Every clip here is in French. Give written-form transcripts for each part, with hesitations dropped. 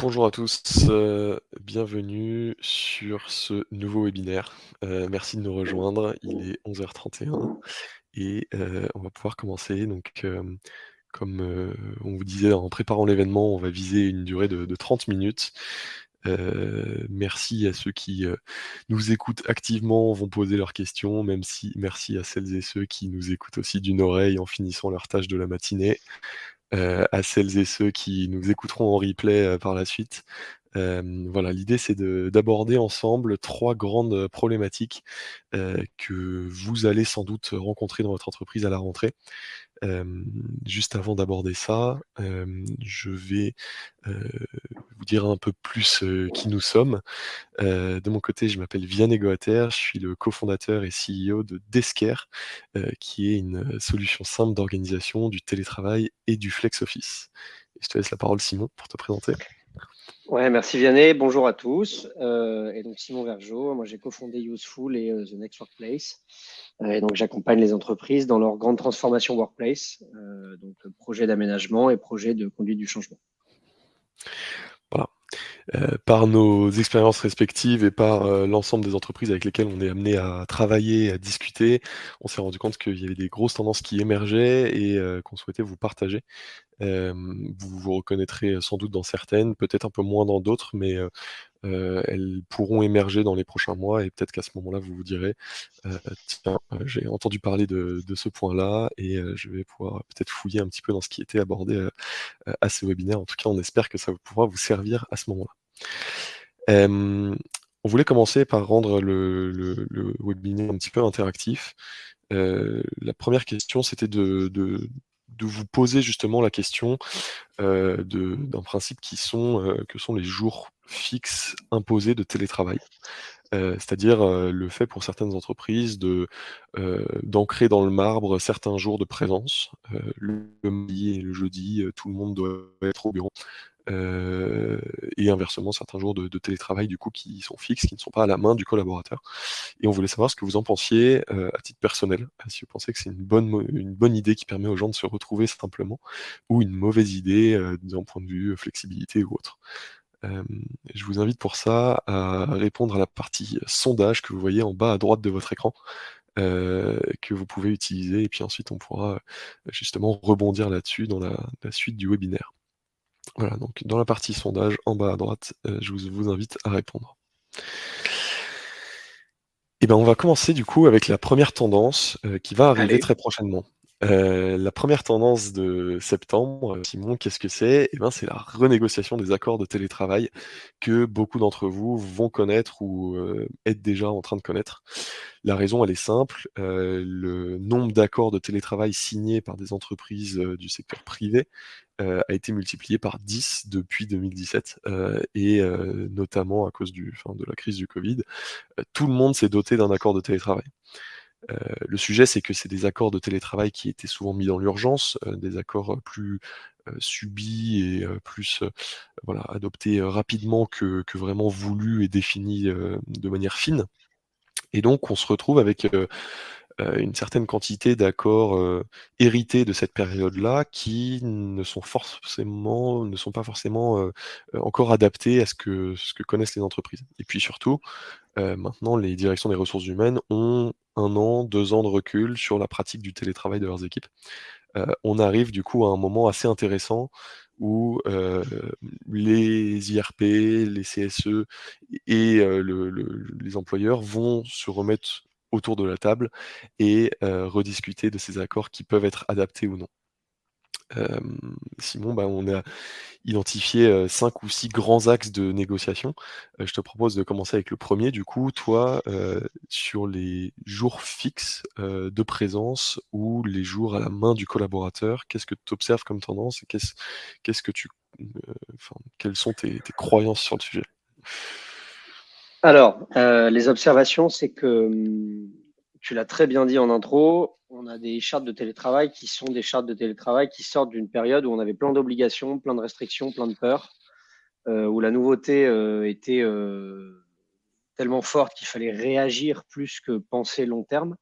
Bonjour à tous, bienvenue sur ce nouveau webinaire. Merci de nous rejoindre, il est 11h31 et on va pouvoir commencer donc, comme, on vous disait en préparant l'événement, on va viser une durée de 30 minutes. Merci à ceux qui, nous écoutent activement, vont poser leurs questions, même si merci à celles et ceux qui nous écoutent aussi d'une oreille en finissant leur tâche de la matinée. À celles et ceux qui nous écouteront en replay, par la suite. Voilà, l'idée c'est d'aborder ensemble 3 grandes problématiques, que vous allez sans doute rencontrer dans votre entreprise à la rentrée. Hem, Juste avant d'aborder ça, je vais, heu, vous dire un peu plus, qui nous sommes. De mon côté, je m'appelle Vianney Goater, je suis le cofondateur et CEO de Desker, qui est une, solution simple d'organisation du télétravail et du flex office. Et je te laisse la parole Simon pour te présenter. Ouais, merci Vianney. Bonjour à tous. Et donc Simon Vergeot, moi j'ai cofondé Useful et The Next Workplace. Et donc j'accompagne les entreprises dans leur grande transformation workplace, donc projet d'aménagement et projet de conduite du changement. Voilà. Par nos expériences respectives et par, l'ensemble des entreprises avec lesquelles on est amené à travailler, à discuter, on s'est rendu compte qu'il y avait des grosses tendances qui émergeaient et qu'on souhaitait vous partager. Vous vous reconnaîtrez sans doute dans certaines, peut-être un peu moins dans d'autres, mais elles pourront émerger dans les prochains mois et peut-être qu'à ce moment-là, vous vous direz: «Tiens, j'ai entendu parler de ce point-là et je vais pouvoir peut-être fouiller un petit peu dans ce qui était abordé, à ce webinaire». En tout cas, on espère que ça pourra vous servir à ce moment-là. Hem, on voulait commencer par rendre le webinaire un petit peu interactif. La première question, c'était de vous poser justement la question, d'un principe que sont les jours fixes imposés de télétravail. C'est-à-dire, le fait pour certaines entreprises d'ancrer dans le marbre certains jours de présence. Le lundi et le jeudi, tout le monde doit être au bureau. Heu et inversement, certains jours de télétravail du coup qui sont fixes, qui ne sont pas à la main du collaborateur. Et on voulait savoir ce que vous en pensiez, à titre personnel, si vous pensez que c'est une bonne idée qui permet aux gens de se retrouver simplement ou une mauvaise idée, d'un point de vue, flexibilité ou autre. Hem, je vous invite pour ça à répondre à la partie sondage que vous voyez en bas à droite de votre écran, que vous pouvez utiliser et puis ensuite on pourra, justement rebondir là-dessus dans la suite du webinaire. Voilà, donc dans la partie sondage en bas à droite, je vous invite à répondre. Et ben, on va commencer du coup avec la première tendance, qui va arriver Allez. très prochainement. La première tendance de septembre, Simon, qu'est-ce que c'est? Et ben, c'est la renégociation des accords de télétravail que beaucoup d'entre vous vont connaître ou, êtes déjà en train de connaître. La raison, elle est simple, le nombre d'accords de télétravail signés par des entreprises, du secteur privé, a été multiplié par 10 depuis 2017, et notamment à cause de la crise du covid. Tout le monde s'est doté d'un accord de télétravail. Le sujet, c'est que c'est des accords de télétravail qui étaient souvent mis dans l'urgence, des accords, plus, subis et plus, voilà, adoptés, rapidement que vraiment voulus et définis, de manière fine. Et donc on se retrouve avec, une certaine quantité d'accords, hérités de cette période-là qui ne sont pas forcément, encore adaptés à ce que connaissent les entreprises. Et puis surtout, maintenant les directions des ressources humaines ont 1 an, 2 ans de recul sur la pratique du télétravail de leurs équipes. On arrive du coup à un moment assez intéressant où, les IRP, les CSE et les employeurs vont se remettre autour de la table et rediscuter de ces accords qui peuvent être adaptés ou non. Simon, bah, on a identifié, 5 ou 6 grands axes de négociation. Je te propose de commencer avec le premier. Du coup. Toi, sur les jours fixes, de présence ou les jours à la main du collaborateur, qu'est-ce que tu observes comme tendance et qu'est-ce que enfin, quelles sont tes croyances sur le sujet? Alors, les observations, c'est que tu l'as très bien dit en intro, on a des chartes de télétravail qui sont des chartes de télétravail qui sortent d'une période où on avait plein d'obligations, plein de restrictions, plein de peurs, où la nouveauté était tellement forte qu'il fallait réagir plus que penser long terme.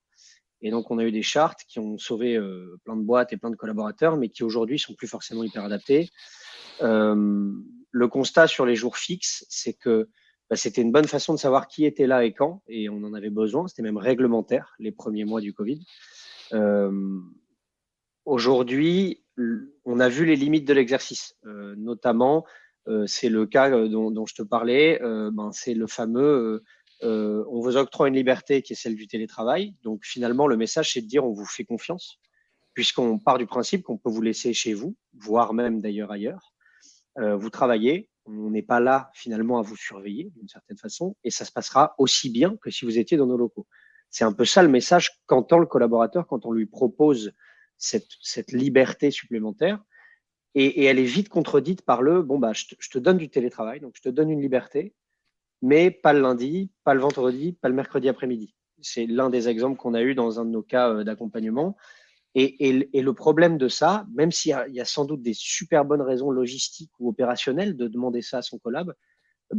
Et donc, on a eu des chartes qui ont sauvé plein de boîtes et plein de collaborateurs, mais qui aujourd'hui sont plus forcément hyper adaptées. Euh, le constat sur les jours fixes, c'est que c'était une bonne façon de savoir qui était là et quand, et on en avait besoin. C'était même réglementaire les premiers mois du Covid. Aujourd'hui, on a vu les limites de l'exercice, notamment, c'est le cas dont je te parlais, c'est le fameux on vous octroie une liberté qui est celle du télétravail. Donc finalement, le message, c'est de dire on vous fait confiance, puisqu'on part du principe qu'on peut vous laisser chez vous, voire même d'ailleurs ailleurs. Vous travaillez, on n'est pas là finalement à vous surveiller d'une certaine façon, et ça se passera aussi bien que si vous étiez dans nos locaux. C'est un peu ça le message qu'entend le collaborateur quand on lui propose cette liberté supplémentaire. Et elle est vite contredite par le bon, je te donne du télétravail, donc je te donne une liberté, mais pas le lundi, pas le vendredi, pas le mercredi après-midi. C'est l'un des exemples qu'on a eu dans un de nos cas d'accompagnement. Et le problème de ça, même s'il y a sans doute des super bonnes raisons logistiques ou opérationnelles de demander ça à son collab,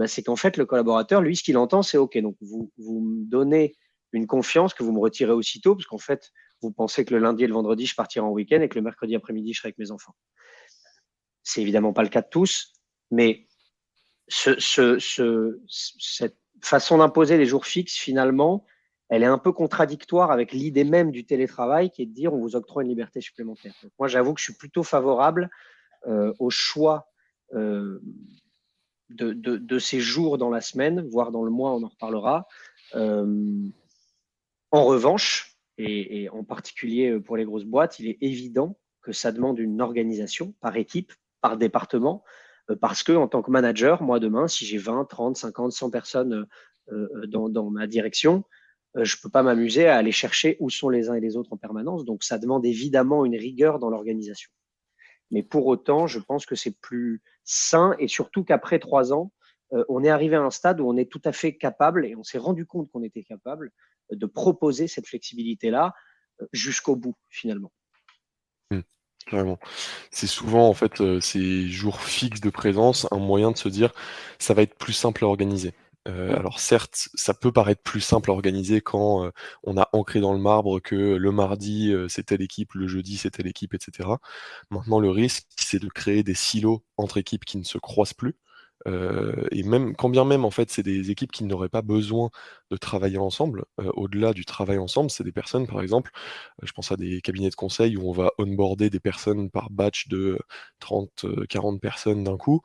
c'est qu'en fait, le collaborateur, lui, ce qu'il entend, c'est OK, donc vous me donnez une confiance que vous me retirez aussitôt, parce qu'en fait, vous pensez que le lundi et le vendredi, je partirai en week-end et que le mercredi après-midi, je serai avec mes enfants. C'est évidemment pas le cas de tous, mais cette façon d'imposer les jours fixes, finalement, elle est un peu contradictoire avec l'idée même du télétravail, qui est de dire on vous octroie une liberté supplémentaire. Donc moi, j'avoue que je suis plutôt favorable au choix de ces jours dans la semaine, voire dans le mois, on en reparlera. En revanche, et en particulier pour les grosses boîtes, il est évident que ça demande une organisation par équipe, par département, parce que en tant que manager, moi demain, si j'ai 20, 30, 50, 100 personnes dans ma direction, je ne peux pas m'amuser à aller chercher où sont les uns et les autres en permanence. Donc ça demande évidemment une rigueur dans l'organisation. Mais pour autant, je pense que c'est plus sain, et surtout qu'après 3 ans, on est arrivé à un stade où on est tout à fait capable, et on s'est rendu compte qu'on était capable de proposer cette flexibilité-là jusqu'au bout, finalement. Carrément. C'est souvent en fait, ces jours fixes de présence, un moyen de se dire: «Ça va être plus simple à organiser». Alors certes, ça peut paraître plus simple à organiser quand, on a ancré dans le marbre que le mardi, c'est telle équipe, le jeudi, c'est telle équipe et cetera. Maintenant le risque, c'est de créer des silos entre équipes qui ne se croisent plus, et même quand bien même en fait, c'est des équipes qui n'auraient pas besoin de travailler ensemble, au-delà du travail ensemble, c'est des personnes par exemple, je pense à des cabinets de conseil où on va onboarder des personnes par batch de 30, 40 personnes d'un coup.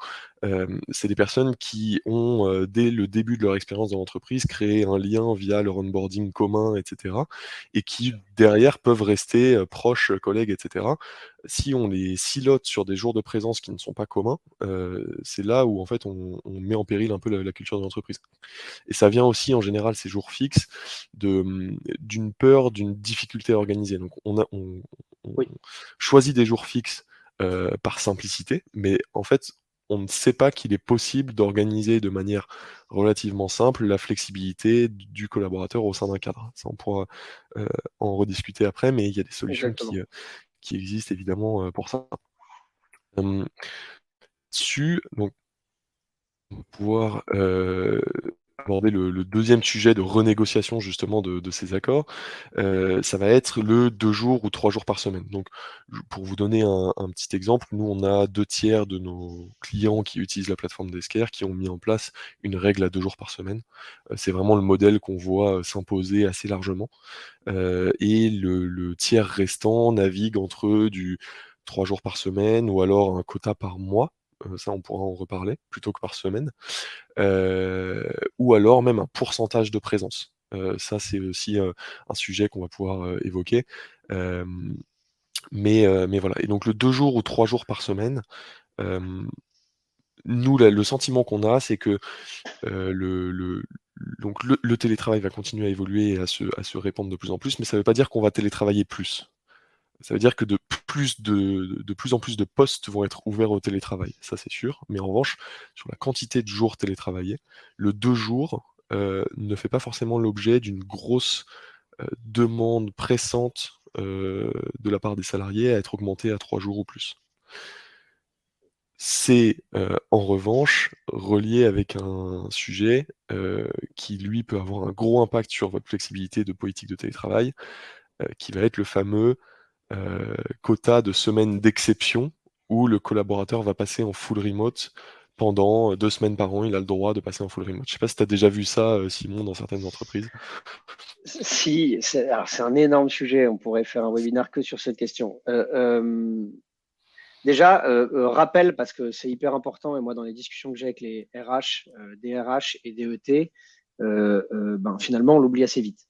C'est des personnes qui ont, dès le début de leur expérience dans l'entreprise, créé un lien via leur onboarding commun et cetera, et qui derrière peuvent rester, proches, collègues et cetera. Si on les silote sur des jours de présence qui ne sont pas communs, c'est là où en fait on met en péril un peu la culture de l'entreprise. Et ça vient aussi en général, ces jours fixes, d'une peur, d'une difficulté à organiser. Donc on Oui, choisit des jours fixes, par simplicité, mais en fait, on ne sait pas qu'il est possible d'organiser de manière relativement simple la flexibilité du collaborateur au sein d'un cadre. Ça, on pourra, heu, en rediscuter après, mais il y a des solutions exactement. qui existent évidemment, pour ça. Hem, donc on va pouvoir, aborder le 2e sujet de renégociation justement de ces accords, ça va être le 2 jours ou 3 jours par semaine. Donc j pour vous donner un petit exemple, nous on a 2 tiers de nos clients qui utilisent la plateforme d'Esker qui ont mis en place une règle à 2 jours par semaine. C'est vraiment le modèle qu'on voit, s'imposer assez largement, et le tiers restant navigue entre du 3 jours par semaine ou alors un quota par mois, ça on pourra en reparler, plutôt que par semaine. Ou alors même un pourcentage de présence. Ça, c'est aussi, un sujet qu'on va pouvoir, évoquer. Hem, mais voilà, et donc le 2 jours ou 3 jours par semaine, hem, nous, le sentiment qu'on a, c'est que, le donc le télétravail va continuer à évoluer et à se répandre de plus en plus, mais ça ne veut pas dire qu'on va télétravailler plus. Ça veut dire que de plus en plus de postes vont être ouverts au télétravail, ça c'est sûr. Mais en revanche, sur la quantité de jours télétravaillés, le 2 jours, ne fait pas forcément l'objet d'une grosse, demande pressante, de la part des salariés à être augmenté à 3 jours ou plus. C'est, en revanche, relié avec un sujet, qui lui peut avoir un gros impact sur votre flexibilité de politique de télétravail, qui va être le fameux quota de semaines d'exception où le collaborateur va passer en full remote pendant 2 semaines par an, il a le droit de passer en full remote. Je sais pas si tu as déjà vu ça, Simon, dans certaines entreprises? Si, c'est un énorme sujet. On pourrait faire un webinaire que sur cette question. Déjà, rappel, parce que c'est hyper important, et moi, dans les discussions que j'ai avec les RH, DRH et DET, finalement, on l'oublie assez vite.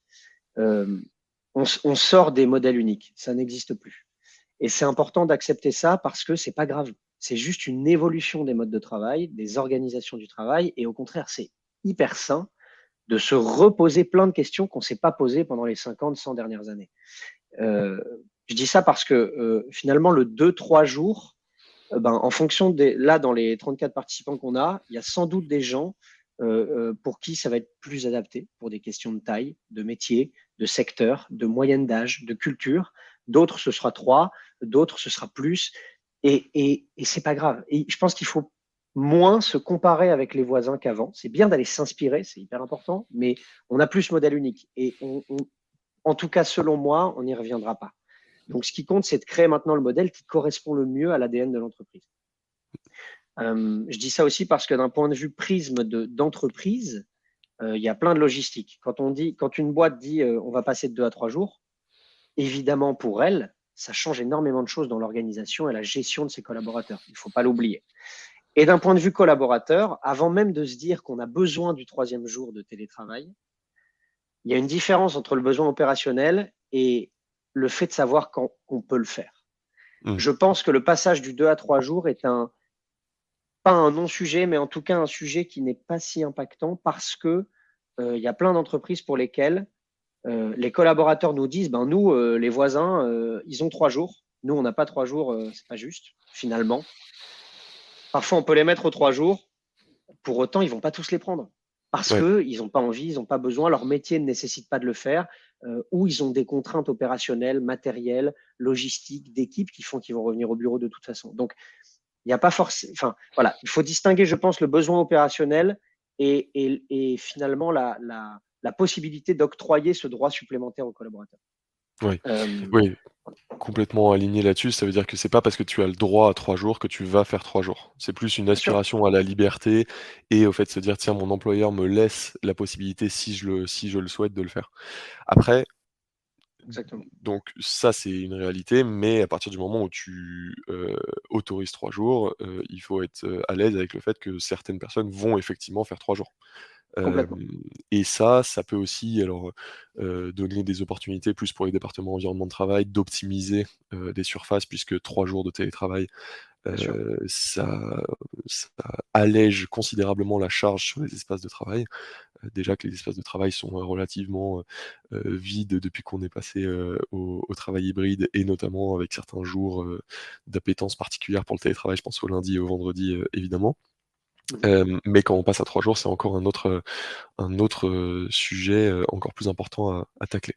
On sort des modèles uniques. Ça n'existe plus. Et c'est important d'accepter ça parce que c'est pas grave. C'est juste une évolution des modes de travail, des organisations du travail. Et au contraire, c'est hyper sain de se reposer plein de questions qu'on ne s'est pas posées pendant les 50, 100 dernières années. Je dis ça parce que finalement, le 2-3 jours, en fonction des. Là, dans les 34 participants qu'on a, il y a sans doute des gens pour qui ça va être plus adapté pour des questions de taille, de métier, de secteur, de moyenne d'âge, de culture. D'autres, ce sera 3, d'autres, ce sera plus. Et c'est pas grave. Et je pense qu'il faut moins se comparer avec les voisins qu'avant. C'est bien d'aller s'inspirer, c'est hyper important, mais on a plus ce modèle unique. Et en tout cas, selon moi, on n'y reviendra pas. Donc, ce qui compte, c'est de créer maintenant le modèle qui correspond le mieux à l'ADN de l'entreprise. Je dis ça aussi parce que d'un point de vue prisme d'entreprise, il y a plein de logistique. Quand une boîte dit on va passer de 2 à 3 jours, évidemment pour elle, ça change énormément de choses dans l'organisation et la gestion de ses collaborateurs. Il ne faut pas l'oublier. Et d'un point de vue collaborateur, avant même de se dire qu'on a besoin du 3e jour de télétravail, il y a une différence entre le besoin opérationnel et le fait de savoir quand on peut le faire. Je pense que le passage du 2 à 3 jours est pas un non-sujet, mais en tout cas un sujet qui n'est pas si impactant parce que il y a plein d'entreprises pour lesquelles les collaborateurs nous disent, nous, les voisins, ils ont 3 jours. Nous, on n'a pas 3 jours, c'est pas juste, finalement. Parfois, on peut les mettre aux 3 jours. Pour autant, ils vont pas tous les prendre parce Ouais. qu'ils n'ont pas envie, ils n'ont pas besoin, leur métier ne nécessite pas de le faire, ou ils ont des contraintes opérationnelles, matérielles, logistiques, d'équipe qui font qu'ils vont revenir au bureau de toute façon. Donc, il n'y a pas forcément. Enfin, voilà, il faut distinguer, je pense, le besoin opérationnel et finalement la possibilité d'octroyer ce droit supplémentaire aux collaborateurs. Oui, Euh, oui, complètement aligné là-dessus. Ça veut dire que c'est pas parce que tu as le droit à 3 jours que tu vas faire 3 jours. C'est plus une bien sûr, aspiration à la liberté et au fait de se dire: «Tiens, mon employeur me laisse la possibilité, si je le souhaite, de le faire». Après, exactement. donc ça, c'est une réalité, mais à partir du moment où tu, autorises 3 jours, il faut être, à l'aise avec le fait que certaines personnes vont effectivement faire 3 jours. Complètement. Hem et ça peut aussi alors, donner des opportunités plus pour les départements environnement de travail d'optimiser, des surfaces puisque 3 jours de télétravail, Bien sûr. ça allège considérablement la charge sur les espaces de travail. Déjà que les espaces de travail sont, relativement, vides depuis qu'on est passé, au travail hybride et notamment avec certains jours, d'appétence particulière pour le télétravail. Je pense au lundi et au vendredi, évidemment. Mhm. Mais quand on passe à 3 jours, c'est encore un autre, sujet, encore plus important à tacler.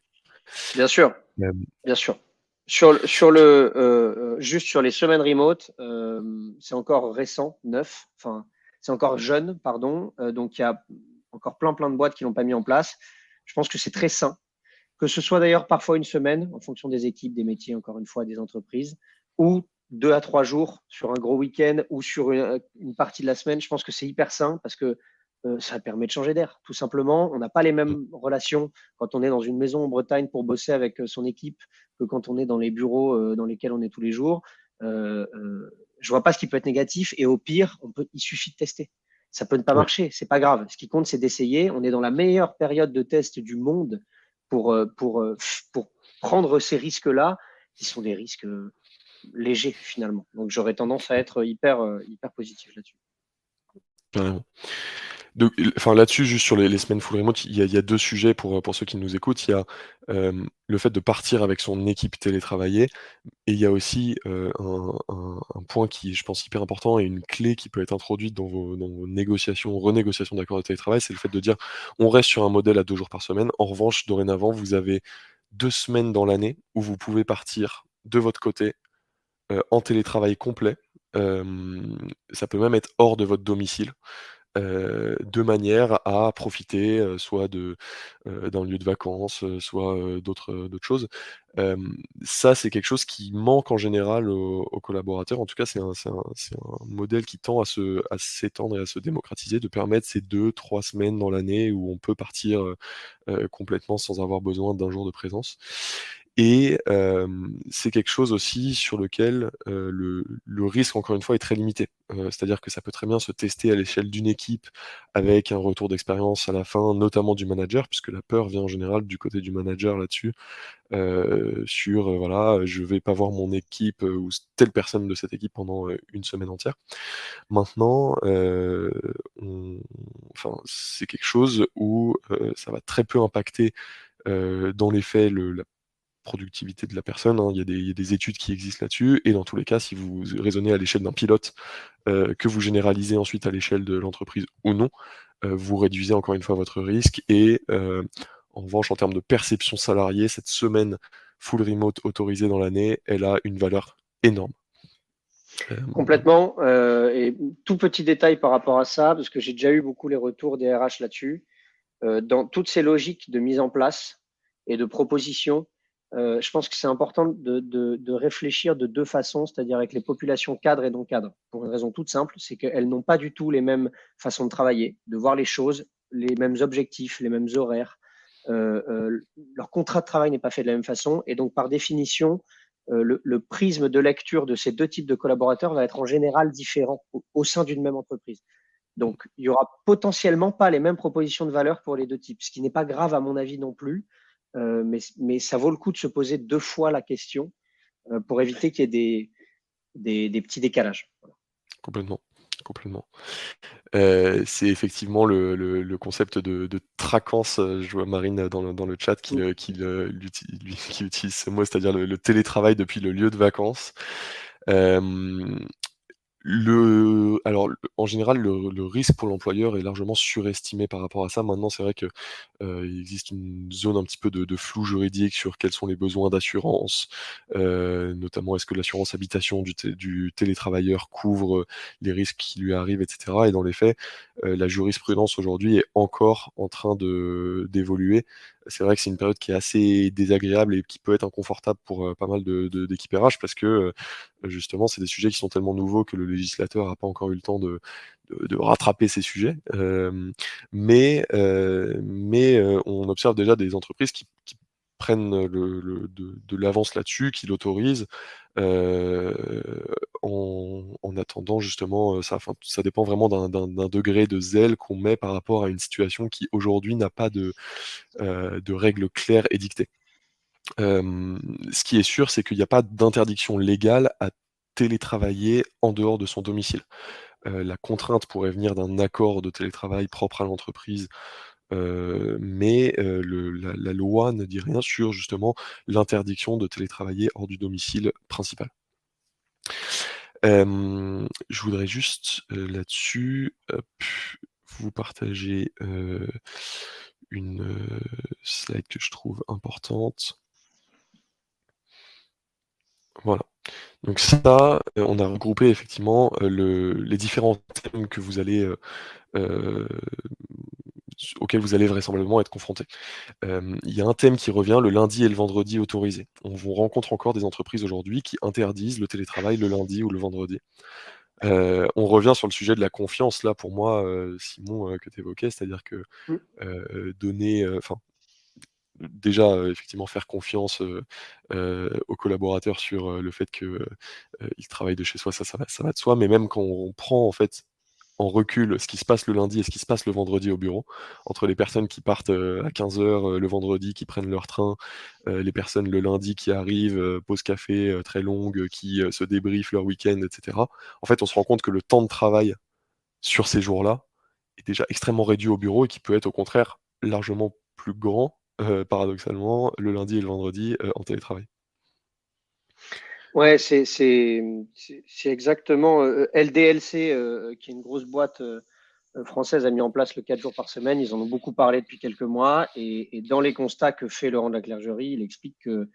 Bien sûr, Hem, bien sûr. Juste sur les semaines remote, c'est encore récent, neuf, enfin, c'est encore jeune, pardon. Donc, il y a encore plein de boîtes qui l'ont pas mis en place. Je pense que c'est très sain. Que ce soit d'ailleurs parfois une semaine, en fonction des équipes, des métiers, encore une fois, des entreprises, ou 2 à 3 jours sur un gros week-end ou sur une partie de la semaine, je pense que c'est hyper sain parce que ça permet de changer d'air, tout simplement. On n'a pas les mêmes relations quand on est dans une maison en Bretagne pour bosser avec son équipe que quand on est dans les bureaux dans lesquels on est tous les jours. Je vois pas ce qui peut être négatif et au pire, il suffit de tester. Ça peut ne pas ouais, marcher, c'est pas grave. Ce qui compte, c'est d'essayer. On est dans la meilleure période de test du monde pour prendre ces risques-là, qui sont des risques légers finalement. Donc j'aurais tendance à être hyper positif là-dessus. carrément. Donc, enfin là-dessus, juste sur les semaines full remote, il y a 2 sujets pour ceux qui nous écoutent. Il y a, le fait de partir avec son équipe télétravaillée et il y a aussi, un point qui est, je pense, hyper important et une clé qui peut être introduite dans vos négociations, renégociations d'accords de télétravail, c'est le fait de dire: «On reste sur un modèle à 2 jours par semaine. En revanche, dorénavant, vous avez 2 semaines dans l'année où vous pouvez partir de votre côté, en télétravail complet». Ça peut même être hors de votre domicile. de manière à profiter, soit d'un lieu de vacances, soit, d'autres choses. Ça, c'est quelque chose qui manque en général aux collaborateurs. En tout cas, c'est un modèle qui tend à s'étendre et à se démocratiser, de permettre ces 2-3 semaines dans l'année où on peut partir, complètement sans avoir besoin d'un jour de présence. Et c'est quelque chose aussi sur lequel, le risque encore une fois est très limité. C'est-à-dire que ça peut très bien se tester à l'échelle d'une équipe avec un retour d'expérience à la fin, notamment du manager, puisque la peur vient en général du côté du manager là-dessus, sur, voilà, je vais pas voir mon équipe, ou telle personne de cette équipe pendant, une semaine entière. Maintenant, on enfin, c'est quelque chose où, ça va très peu impacter, dans les faits, la productivité de la personne, hein. Il y a des études qui existent là-dessus et dans tous les cas, si vous raisonnez à l'échelle d'un pilote, que vous généralisez ensuite à l'échelle de l'entreprise ou non, vous réduisez encore une fois votre risque et en revanche, en termes de perception salariée, cette semaine full remote autorisée dans l'année, elle a une valeur énorme. Voilà. Complètement. Et tout petit détail par rapport à ça, parce que j'ai déjà eu beaucoup les retours des RH là-dessus. Dans toutes ces logiques de mise en place et de proposition, je pense que c'est important de réfléchir de deux façons, c'est-à-dire avec les populations cadres et non cadres, pour une raison toute simple, c'est qu'elles n'ont pas du tout les mêmes façons de travailler, de voir les choses, les mêmes objectifs, les mêmes horaires. Leur contrat de travail n'est pas fait de la même façon, et donc par définition, le prisme de lecture de ces deux types de collaborateurs va être en général différent au sein d'une même entreprise. Donc, il y aura potentiellement pas les mêmes propositions de valeur pour les deux types, ce qui n'est pas grave à mon avis non plus, mais ça vaut le coup de se poser deux fois la question pour éviter qu'il y ait des petits décalages. Complètement, complètement. C'est effectivement le concept de traquance, je vois Marine dans le chat qui utilise ce mot, c'est-à-dire le télétravail depuis le lieu de vacances. Hem En général, le risque pour l'employeur est largement surestimé par rapport à ça. Maintenant, c'est vrai que, il existe une zone un petit peu de flou juridique sur quels sont les besoins d'assurance, notamment est-ce que l'assurance habitation du télétravailleur couvre, les risques qui lui arrivent et cetera et dans les faits, la jurisprudence aujourd'hui est encore en train d'évoluer. C'est vrai que c'est une période qui est assez désagréable et qui peut être inconfortable pour, pas mal d'équipes RH parce que, justement, c'est des sujets qui sont tellement nouveaux que le législateur n'a pas encore eu le temps de rattraper ces sujets. On observe déjà des entreprises qui prennent de l'avance là-dessus, qui l'autorisent, heu, en attendant justement, ça enfin, ça dépend vraiment d'un degré de zèle qu'on met par rapport à une situation qui aujourd'hui n'a pas de règles claires édictées. Ce qui est sûr, c'est qu'il y a pas d'interdiction légale à télétravailler en dehors de son domicile. La contrainte pourrait venir d'un accord de télétravail propre à l'entreprise, la loi ne dit rien sur justement l'interdiction de télétravailler hors du domicile principal. Je voudrais juste, là-dessus, hop, vous partager, une, slide que je trouve importante. Voilà. Donc ça, on a regroupé effectivement, les différents thèmes que vous allez, heu, auxquels vous allez vraisemblablement être confrontés. Il y a un thème qui revient, le lundi et le vendredi autorisés. On rencontre encore des entreprises aujourd'hui qui interdisent le télétravail le lundi ou le vendredi. On revient sur le sujet de la confiance là pour moi, Simon, que tu évoquais, c'est-à-dire que, Mm. donner, enfin déjà, effectivement faire confiance, aux collaborateurs sur, le fait que, ils travaillent de chez soi, ça va de soi, mais même quand on prend en fait en recul ce qui se passe le lundi et ce qui se passe le vendredi au bureau, entre les personnes qui partent, à 15h, le vendredi, qui prennent leur train, les personnes le lundi qui arrivent, pause café, très longue, qui, se débriefent leur week-end et cetera. En fait, on se rend compte que le temps de travail sur ces jours-là est déjà extrêmement réduit au bureau et qui peut être au contraire largement plus grand, paradoxalement, le lundi et le vendredi, en télétravail. Ouais, c'est exactement LDLC, qui est une grosse boîte française, a mis en place le 4 jours par semaine. Ils en ont beaucoup parlé depuis quelques mois. Et dans les constats que fait Laurent de la Clergerie, il explique que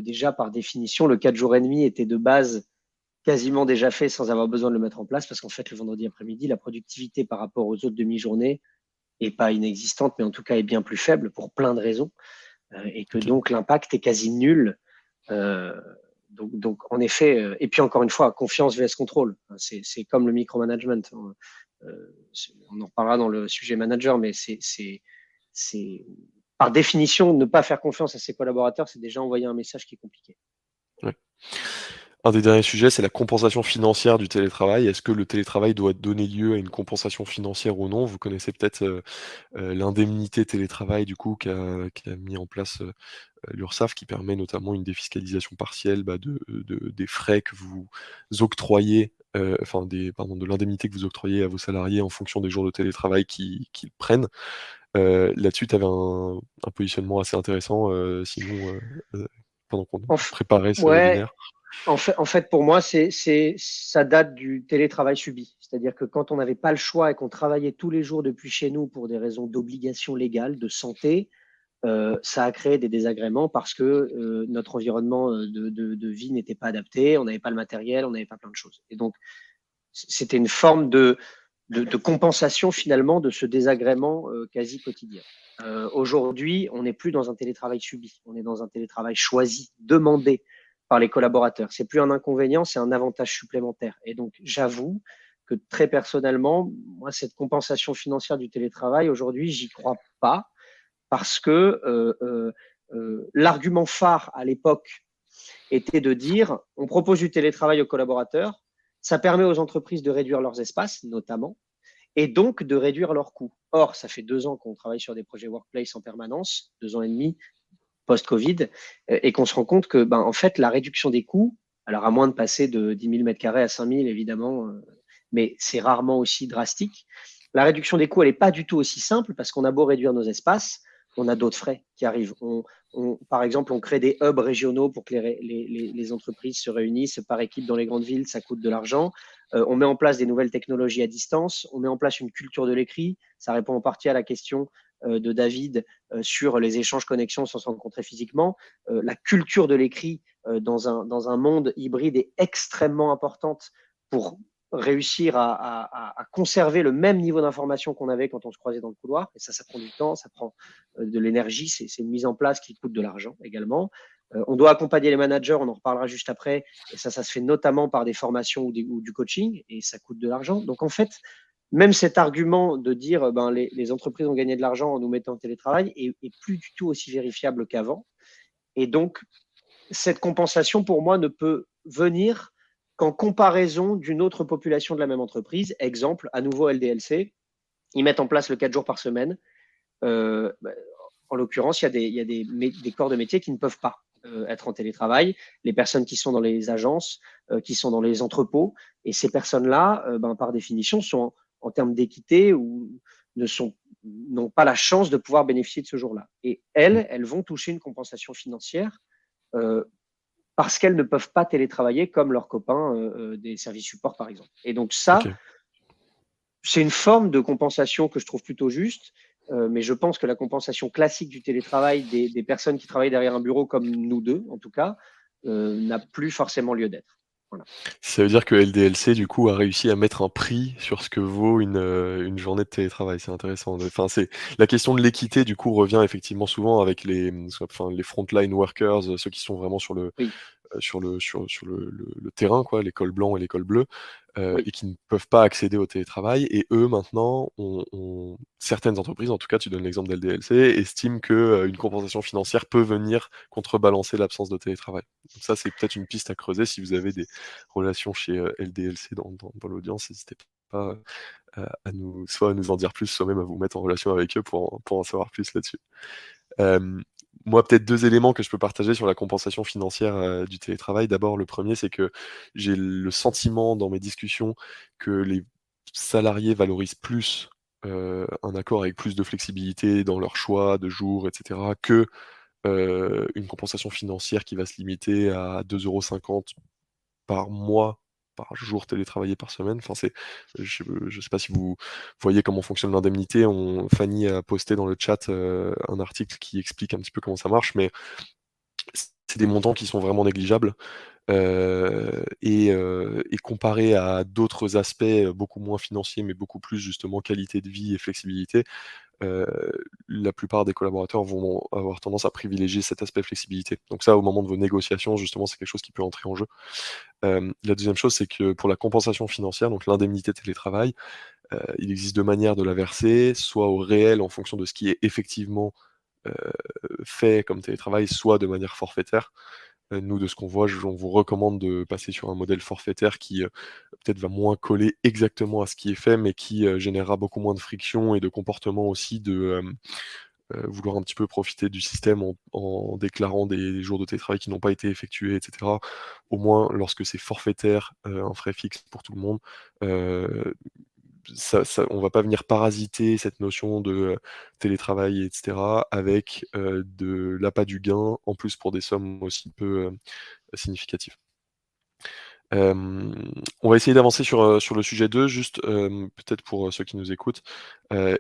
déjà, par définition, le 4 jours et demi était de base quasiment déjà fait sans avoir besoin de le mettre en place parce qu'en fait, le vendredi après-midi, la productivité par rapport aux autres demi-journées est pas inexistante, mais en tout cas est bien plus faible pour plein de raisons et que OK. donc l'impact est quasi nul. Euh, donc, en effet, et puis encore une fois, confiance vs contrôle. C'est comme le micromanagement. On en reparlera dans le sujet manager, mais c'est par définition, ne pas faire confiance à ses collaborateurs, c'est déjà envoyer un message qui est compliqué. Ouais. Un des derniers sujets, c'est la compensation financière du télétravail. Est-ce que le télétravail doit donner lieu à une compensation financière ou non? Vous connaissez peut-être, l'indemnité télétravail du coup qu'a mis en place, l'Urssaf, qui permet notamment une défiscalisation partielle, des frais que vous octroyez, enfin de l'indemnité que vous octroyez à vos salariés en fonction des jours de télétravail qu'ils prennent. Là-dessus, tu avais un positionnement assez intéressant, Simon, pendant qu'on En f- préparait ce ouais, webinaire. en fait, pour moi, ça date du télétravail subi. C'est-à-dire que quand on n'avait pas le choix et qu'on travaillait tous les jours depuis chez nous pour des raisons d'obligation légale, de santé, ça a créé des désagréments parce que notre environnement de vie n'était pas adapté, on n'avait pas le matériel, on n'avait pas plein de choses. Et donc, c'était une forme de compensation finalement de ce désagrément quasi quotidien. Aujourd'hui, on n'est plus dans un télétravail subi, on est dans un télétravail choisi, demandé par les collaborateurs. C'est plus un inconvénient, c'est un avantage supplémentaire. Et donc, j'avoue que très personnellement, moi, cette compensation financière du télétravail, aujourd'hui, j'y crois pas parce que l'argument phare à l'époque était de dire on propose du télétravail aux collaborateurs, ça permet aux entreprises de réduire leurs espaces, notamment, et donc de réduire leurs coûts. Or, ça fait 2 ans qu'on travaille sur des projets workplace en permanence, 2 ans et demi post-Covid, et qu'on se rend compte que, en fait, la réduction des coûts, alors à moins de passer de 10 000 m² à 5 000, évidemment, mais c'est rarement aussi drastique. La réduction des coûts, elle n'est pas du tout aussi simple parce qu'on a beau réduire nos espaces, on a d'autres frais qui arrivent. Par exemple, on crée des hubs régionaux pour que les entreprises se réunissent par équipe dans les grandes villes, ça coûte de l'argent. On met en place des nouvelles technologies à distance, on met en place une culture de l'écrit, ça répond en partie à la question de David sur les échanges connexions sans se rencontrer physiquement. La culture de l'écrit dans un monde hybride est extrêmement importante pour réussir à conserver le même niveau d'information qu'on avait quand on se croisait dans le couloir. Et ça prend du temps, ça prend de l'énergie, c'est une mise en place qui coûte de l'argent également. On doit accompagner les managers, on en reparlera juste après, et ça se fait notamment par des formations ou du coaching, et ça coûte de l'argent. Donc en fait, même cet argument de dire les entreprises ont gagné de l'argent en nous mettant en télétravail est plus du tout aussi vérifiable qu'avant. Et donc, cette compensation, pour moi, ne peut venir qu'en comparaison d'une autre population de la même entreprise. Exemple, à nouveau LDLC, ils mettent en place le 4 jours par semaine. Euh, En l'occurrence, il y a des corps de métier qui ne peuvent pas être en télétravail. Les personnes qui sont dans les agences, qui sont dans les entrepôts, et ces personnes-là, par définition, sont en termes d'équité ou n'ont pas la chance de pouvoir bénéficier de ce jour-là. Et Mmh. elles vont toucher une compensation financière euh, parce qu'elles ne peuvent pas télétravailler comme leurs copains des services support, par exemple. Et donc ça, OK. c'est une forme de compensation que je trouve plutôt juste, mais je pense que la compensation classique du télétravail des personnes qui travaillent derrière un bureau comme nous deux, en tout cas, n'a plus forcément lieu d'être. Voilà. Ça veut dire que LDLC, du coup, a réussi à mettre un prix sur ce que vaut une journée de télétravail. C'est intéressant. Enfin, c'est la question de l'équité, du coup, revient effectivement souvent avec les frontline workers, ceux qui sont vraiment Oui, sur le terrain, quoi, les cols blancs et les cols bleus, et oui. qui ne peuvent pas accéder au télétravail. Et eux, maintenant, certaines entreprises, en tout cas, tu donnes l'exemple d'LDLC, estiment que une compensation financière peut venir contrebalancer l'absence de télétravail. Donc ça, c'est peut-être une piste à creuser si vous avez des relations chez LDLC dans l'audience. N'hésitez pas soit à nous en dire plus, soit même à vous mettre en relation avec eux pour en savoir plus là-dessus. Euh, Moi, peut-être deux éléments que je peux partager sur la compensation financière du télétravail. D'abord, le premier, c'est que j'ai le sentiment dans mes discussions que les salariés valorisent plus un accord avec plus de flexibilité dans leur choix de jours, etc., que une compensation financière qui va se limiter à 2,50 € par mois, par jour télétravaillé par semaine. Enfin, je ne sais pas si vous voyez comment fonctionne l'indemnité. Fanny a posté dans le chat un article qui explique un petit peu comment ça marche, mais c'est des montants qui sont vraiment négligeables. Et comparé à d'autres aspects, beaucoup moins financiers, mais beaucoup plus justement qualité de vie et flexibilité, heu, la plupart des collaborateurs vont avoir tendance à privilégier cet aspect flexibilité. Donc ça, au moment de vos négociations, justement, c'est quelque chose qui peut entrer en jeu. La deuxième chose, c'est que pour la compensation financière, donc l'indemnité télétravail, il existe 2 manières de la verser, soit au réel en fonction de ce qui est effectivement, heu, fait comme télétravail, soit de manière forfaitaire. Nous, de ce qu'on voit, on vous recommande de passer sur un modèle forfaitaire qui, peut-être va moins coller exactement à ce qui est fait, mais qui, générera beaucoup moins de friction et de comportement aussi de, vouloir un petit peu profiter du système en déclarant des jours de télétravail qui n'ont pas été effectués et cetera. Au moins, lorsque c'est forfaitaire, un frais fixe pour tout le monde, heu, on va pas venir parasiter cette notion de, télétravail et cetera avec, de l'appât du gain, en plus pour des sommes aussi peu, significatives. Hem, on va essayer d'avancer sur le sujet 2, juste, peut-être pour, ceux qui nous écoutent,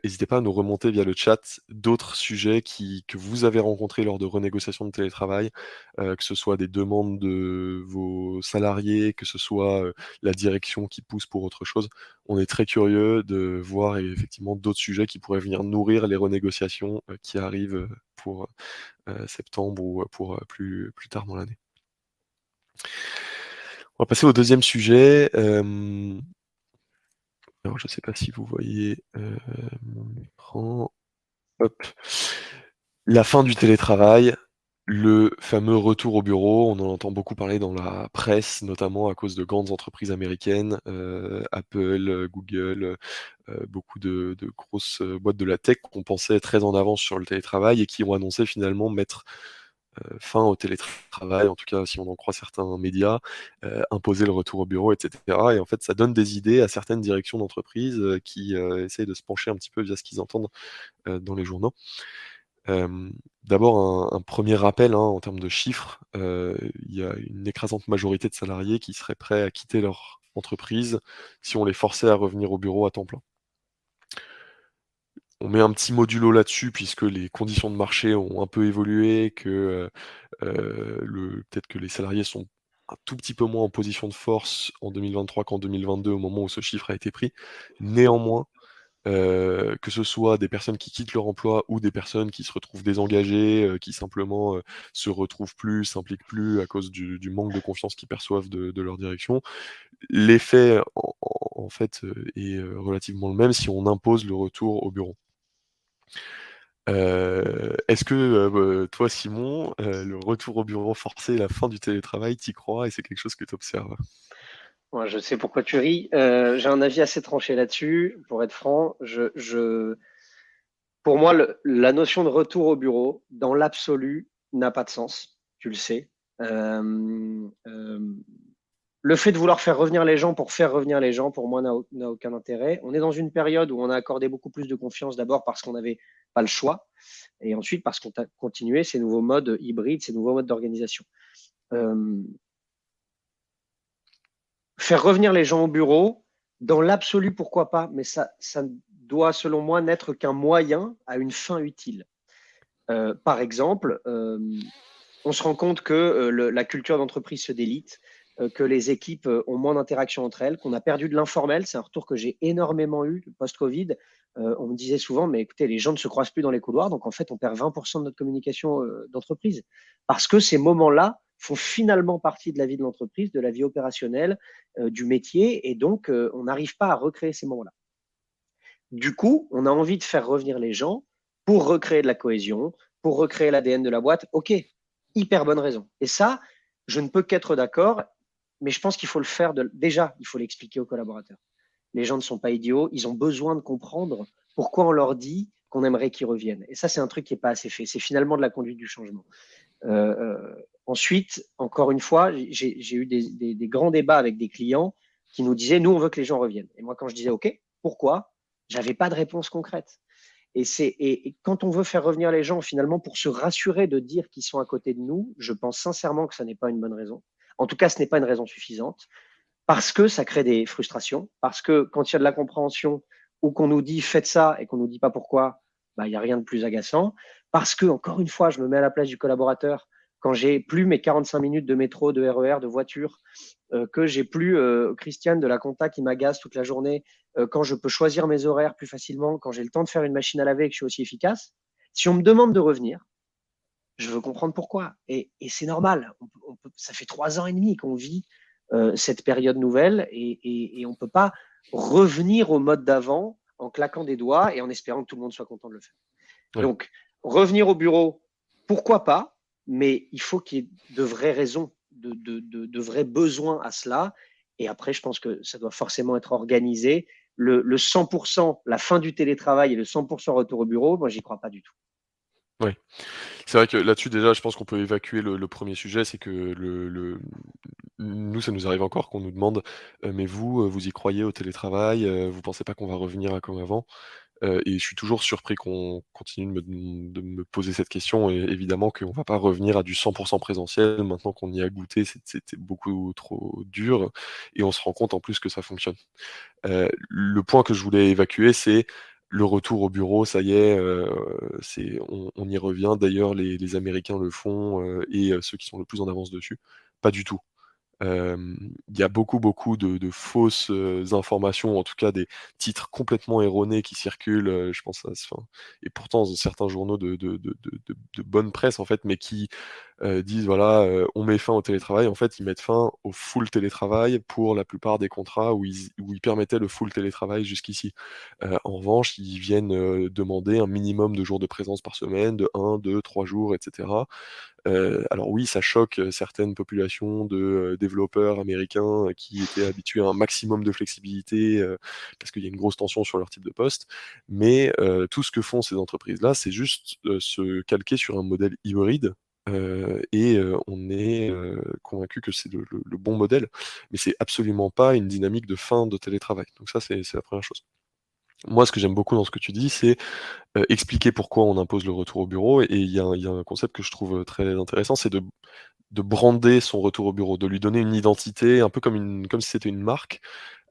hésitez pas à nous remonter via le chat d'autres sujets que vous avez rencontrés lors de renégociations de télétravail, que ce soit des demandes de vos salariés, que ce soit, la direction qui pousse pour autre chose. On est très curieux de voir effectivement d'autres sujets qui pourraient venir nourrir les renégociations, qui arrivent, pour, septembre ou, pour, plus tard dans l'année. On va passer au deuxième sujet. Alors je ne sais pas si vous voyez, mon écran. Hop. La fin du télétravail, le fameux retour au bureau, on en entend beaucoup parler dans la presse, notamment à cause de grandes entreprises américaines, Apple, Google, beaucoup de grosses, boîtes de la tech qu'on pensait très en avance sur le télétravail et qui ont annoncé finalement mettre fin au télétravail, en tout cas si on en croit certains médias, imposer le retour au bureau et cetera et en fait, ça donne des idées à certaines directions d'entreprise, qui, essayent de se pencher un petit peu via ce qu'ils entendent, dans les journaux. D'abord un 1er rappel, hein, en termes de chiffres, il y a une écrasante majorité de salariés qui seraient prêts à quitter leur entreprise si on les forçait à revenir au bureau à temps plein. On met un petit modulo là-dessus puisque les conditions de marché ont un peu évolué, que, peut-être que les salariés sont un tout petit peu moins en position de force en 2023 qu'en 2022 au moment où ce chiffre a été pris. Néanmoins, que ce soit des personnes qui quittent leur emploi ou des personnes qui se retrouvent désengagées, qui simplement, se retrouvent plus, s'impliquent plus à cause du manque de confiance qu'ils perçoivent de leur direction. L'effet en fait, est, relativement le même si on impose le retour au bureau. Est-ce que, toi Simon, le retour au bureau forcé, la fin du télétravail, tu y crois et c'est quelque chose que tu observes? Moi, je sais pourquoi tu ris. J'ai un avis assez tranché là-dessus, pour être franc. Pour moi, la notion de retour au bureau, dans l'absolu, n'a pas de sens. Tu le sais. Le fait de vouloir faire revenir les gens pour faire revenir les gens, pour moi, n'a aucun intérêt. On est dans une période où on a accordé beaucoup plus de confiance, d'abord parce qu'on n'avait pas le choix, et ensuite parce qu'on a continué ces nouveaux modes hybrides, ces nouveaux modes d'organisation. Euh, Faire revenir les gens au bureau, dans l'absolu, pourquoi pas, mais ça doit, selon moi, n'être qu'un moyen à une fin utile. Par exemple, on se rend compte que la culture d'entreprise se délite, que les équipes ont moins d'interaction entre elles, qu'on a perdu de l'informel. C'est un retour que j'ai énormément eu post-Covid. On me disait souvent, mais écoutez, les gens ne se croisent plus dans les couloirs, donc en fait, on perd 20% de notre communication d'entreprise. Parce que ces moments-là font finalement partie de la vie de l'entreprise, de la vie opérationnelle, du métier, et donc on n'arrive pas à recréer ces moments-là. Du coup, on a envie de faire revenir les gens pour recréer de la cohésion, pour recréer l'ADN de la boîte. OK, hyper bonne raison. Et ça, je ne peux qu'être d'accord, mais je pense qu'il faut le faire déjà, il faut l'expliquer aux collaborateurs. Les gens ne sont pas idiots, ils ont besoin de comprendre pourquoi on leur dit qu'on aimerait qu'ils reviennent. Et ça, c'est un truc qui n'est pas assez fait. C'est finalement de la conduite du changement. Ensuite, encore une fois, j'ai eu des grands débats avec des clients qui nous disaient, nous, on veut que les gens reviennent. Et moi, quand je disais, OK, pourquoi? J'avais pas de réponse concrète. Et quand on veut faire revenir les gens, finalement, pour se rassurer de dire qu'ils sont à côté de nous, je pense sincèrement que ça n'est pas une bonne raison. En tout cas, ce n'est pas une raison suffisante, parce que ça crée des frustrations, parce que quand il y a de la compréhension ou qu'on nous dit faites ça et qu'on nous dit pas pourquoi, bah, il n'y a rien de plus agaçant. Parce que, encore une fois, je me mets à la place du collaborateur. quand j'ai plus mes 45 minutes de métro, de RER, de voiture, que j'ai plus Christiane de la compta qui m'agace toute la journée, quand je peux choisir mes horaires plus facilement, quand j'ai le temps de faire une machine à laver et que je suis aussi efficace, si on me demande de revenir, je veux comprendre pourquoi. Et c'est normal. Ça fait 3 ans et demi qu'on vit cette période nouvelle et on ne peut pas revenir au mode d'avant en claquant des doigts et en espérant que tout le monde soit content de le faire. Ouais. Donc, revenir au bureau, pourquoi pas, mais il faut qu'il y ait de vraies raisons, de vrais besoins à cela. Et après, je pense que ça doit forcément être organisé. Le 100%, la fin du télétravail et le 100% retour au bureau, moi, j'y crois pas du tout. Ouais. C'est vrai que là-dessus, déjà, je pense qu'on peut évacuer le 1er sujet, c'est que nous, ça nous arrive encore qu'on nous demande: «Mais vous, vous y croyez au télétravail? Vous pensez pas qu'on va revenir à comme avant?» Et je suis toujours surpris qu'on continue de me poser cette question et évidemment qu'on va pas revenir à du 100 présentiel maintenant qu'on y a goûté, c'était beaucoup trop dur et on se rend compte en plus que ça fonctionne. Le point que je voulais évacuer, c'est le retour au bureau, ça y est, on y revient. D'ailleurs, les Américains le font, et ceux qui sont le plus en avance dessus. Pas du tout. Il y a beaucoup de fausses, informations, en tout cas des titres complètement erronés qui circulent, je pense à enfin et pourtant certains journaux de bonne presse, en fait, mais qui disent voilà, on met fin au télétravail. En fait, ils mettent fin au full télétravail pour la plupart des contrats où ils permettaient le full télétravail jusqu'ici. En revanche, ils viennent, demander un minimum de jours de présence par semaine, de 1, 2, 3 jours, et cetera. Alors oui, ça choque, certaines populations de, développeurs américains, qui étaient habitués à un maximum de flexibilité, parce qu'il y a une grosse tension sur leur type de poste. Mais, tout ce que font ces entreprises-là, c'est juste, se calquer sur un modèle hybride, et on est, convaincus que c'est le bon modèle. Mais c'est absolument pas une dynamique de fin de télétravail. Donc ça, c'est la première chose. Moi, ce que j'aime beaucoup dans ce que tu dis, c'est expliquer pourquoi on impose le retour au bureau et il y a un concept que je trouve, très intéressant, c'est de brander son retour au bureau, de lui donner une identité, un peu comme si c'était une marque,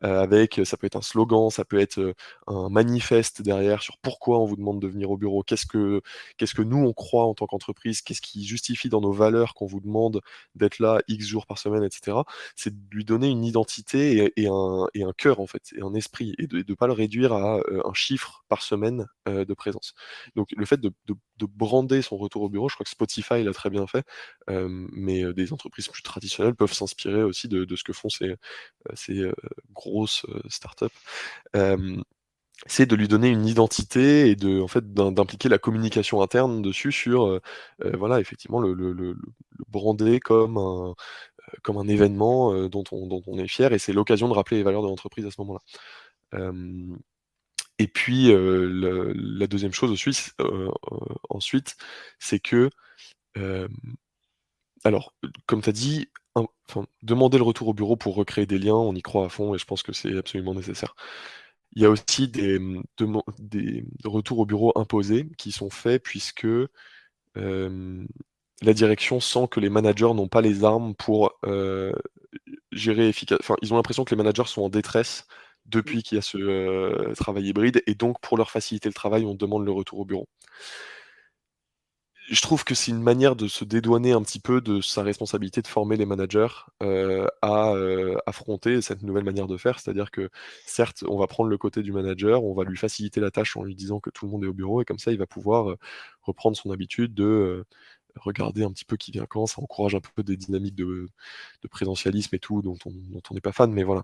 avec, ça peut être un slogan, ça peut être, un manifeste derrière sur pourquoi on vous demande de venir au bureau. Qu'est-ce que nous on croit en tant qu'entreprise? Qu'est-ce qui justifie dans nos valeurs qu'on vous demande d'être là X jours par semaine, et cetera? C'est de lui donner une identité et un cœur en fait, et un esprit et de pas le réduire à, un chiffre par semaine, de présence. Donc le fait de brander son retour au bureau, je crois que Spotify l'a très bien fait, mais, des entreprises plus traditionnelles peuvent s'inspirer aussi de ce que font ces grosses, start-up, c'est de lui donner une identité et en fait, d'impliquer la communication interne dessus sur, voilà, effectivement, le brander comme un événement, dont on est fier et c'est l'occasion de rappeler les valeurs de l'entreprise à ce moment-là. Hem Et puis, la 2e chose ensuite, c'est que, hem, alors, comme tu as dit, enfin, demander le retour au bureau pour recréer des liens, on y croit à fond et je pense que c'est absolument nécessaire. Il y a aussi des retours au bureau imposés qui sont faits puisque, hem, la direction sent que les managers n'ont pas les armes pour, gérer enfin, ils ont l'impression que les managers sont en détresse depuis qu'il y a ce, travail hybride et donc pour leur faciliter le travail, on demande le retour au bureau. Je trouve que c'est une manière de se dédouaner un petit peu de sa responsabilité de former les managers, à, affronter cette nouvelle manière de faire. C'est-à-dire que, certes, on va prendre le côté du manager, on va lui faciliter la tâche en lui disant que tout le monde est au bureau et comme ça, il va pouvoir, reprendre son habitude de, regarder un petit peu qui vient quand. Ça encourage un peu des dynamiques de présentialisme et tout dont on n'est pas fan, mais voilà.